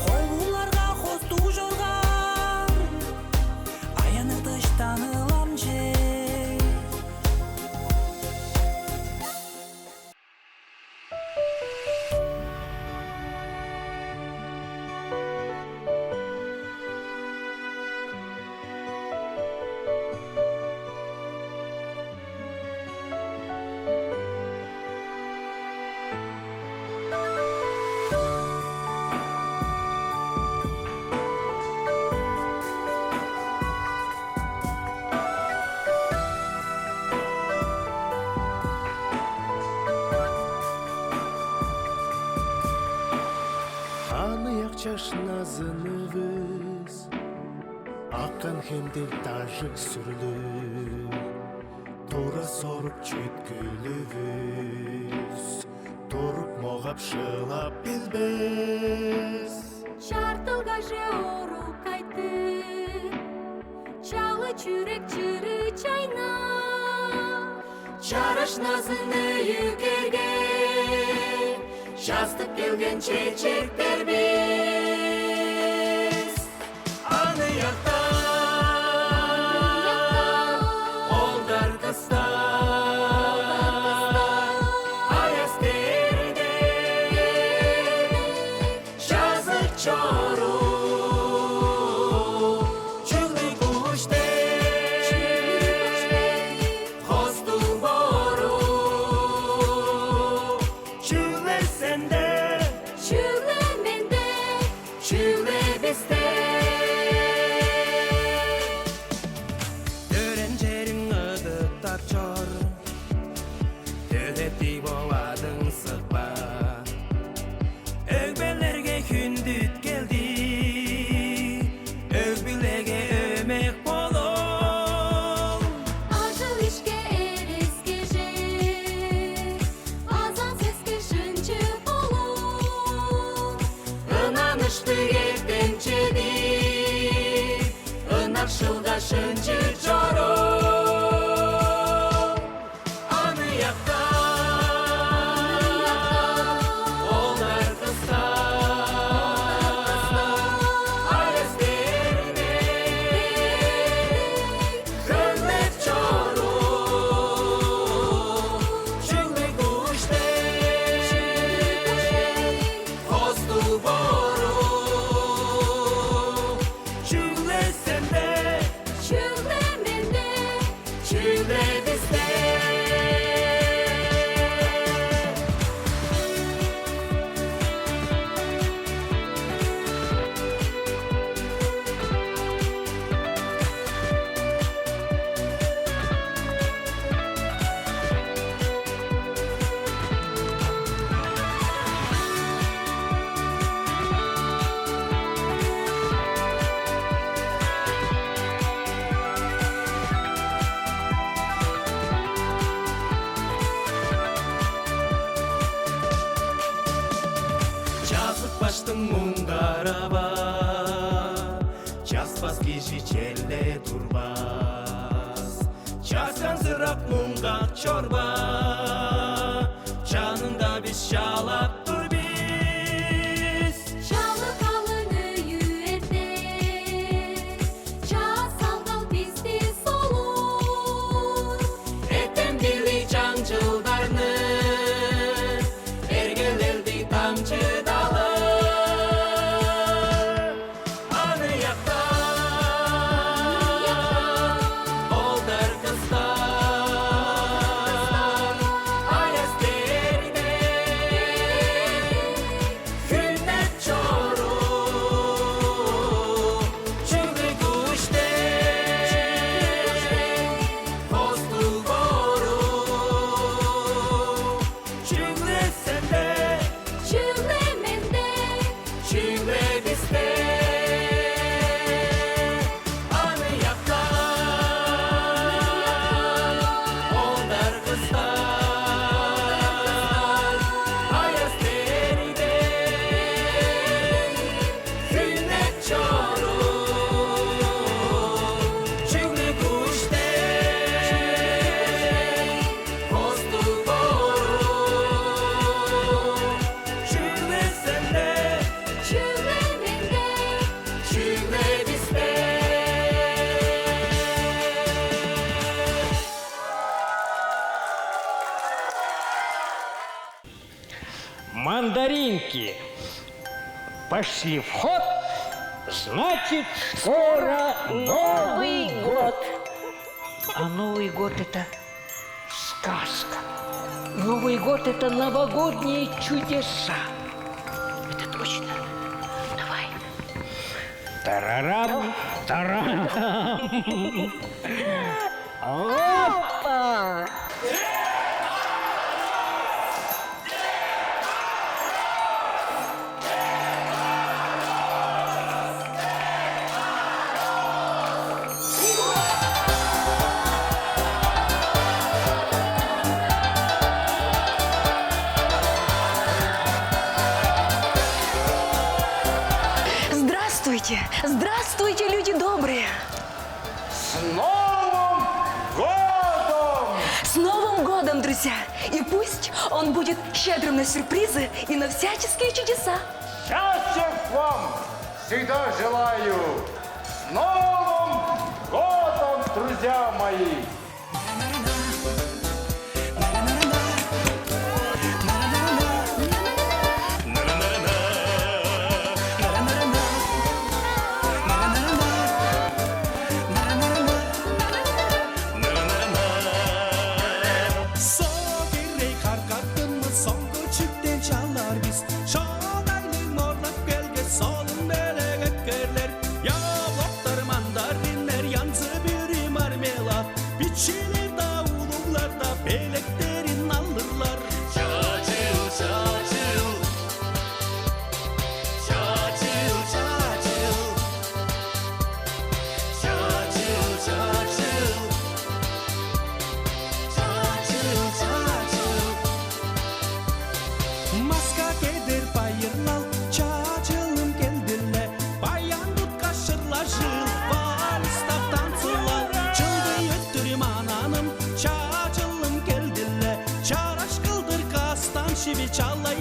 Speaker 17: Холуларга хостук жорган, аяныр тыштанылам же.
Speaker 6: Анаяк чаш назыныбыз, аккан хемден тажы сүрлү, тура соруп чүйткүлүбүз, туруп могап шылап билбез.
Speaker 15: Чартылга же оруп кайтты, чалы чүрек чыры чайна. Чараш назыны юкерге, жастып келген чечектер биз.
Speaker 6: Аны якта, олдар кыста, аяз терде, жазы чору, чылдын куштер.
Speaker 17: Alıştı yetençedi Inak şılda şıncı çoru Anı yakta Onlar kısta Aileslerine Hürmet çoru Çünkü kuşte Kostu boru Çünkü sende Çünkü mende Çünkü bizde Жазып баштың мұңдараба Жазбас киши челде турбас Жазгансырап мұңға чорба Жанында біз жалап тур біз
Speaker 10: Çalı kalını yüette Çağ salgal bizde solur
Speaker 17: Eten dili жаңжылдарны Эргелерди тамчы далы Аны якта Болдар кыздар Аязтерде Хүннет чору Чүгү күште Косту бору Чүгү сенде
Speaker 10: Çığlı mende
Speaker 17: Çığlı bizde Anı yakta Onlar kızlar Ayaz deride Hünnet çoru Çığlı kuşte Kostu boru Çığlı sende
Speaker 10: Çığlı mende
Speaker 17: Çığlı bizde
Speaker 14: Мандаринки пошли в ход, значит, скоро Новый год. А Новый год – это сказка. Новый год – это новогодние чудеса. Это точно. Давай. Тарарам, тарарам. Опа!
Speaker 19: Здравствуйте! Здравствуйте, люди добрые!
Speaker 2: С Новым годом!
Speaker 19: С Новым годом, друзья! И пусть он будет щедрым на сюрпризы и на всяческие чудеса.
Speaker 2: Счастья вам всегда желаю! С Новым годом, друзья мои!
Speaker 17: Сол керек қарқаттымыз соңғы чүктен çalar biz Шонайлың орлап келген солын белек өткерлер Яблоктар, мандаринler, янзы бүрі мармелад Бичилер да улуглар да белектерин алырлар Чачыл, чачыл Чачыл, чачыл Чачыл, чачыл Maska kede чалай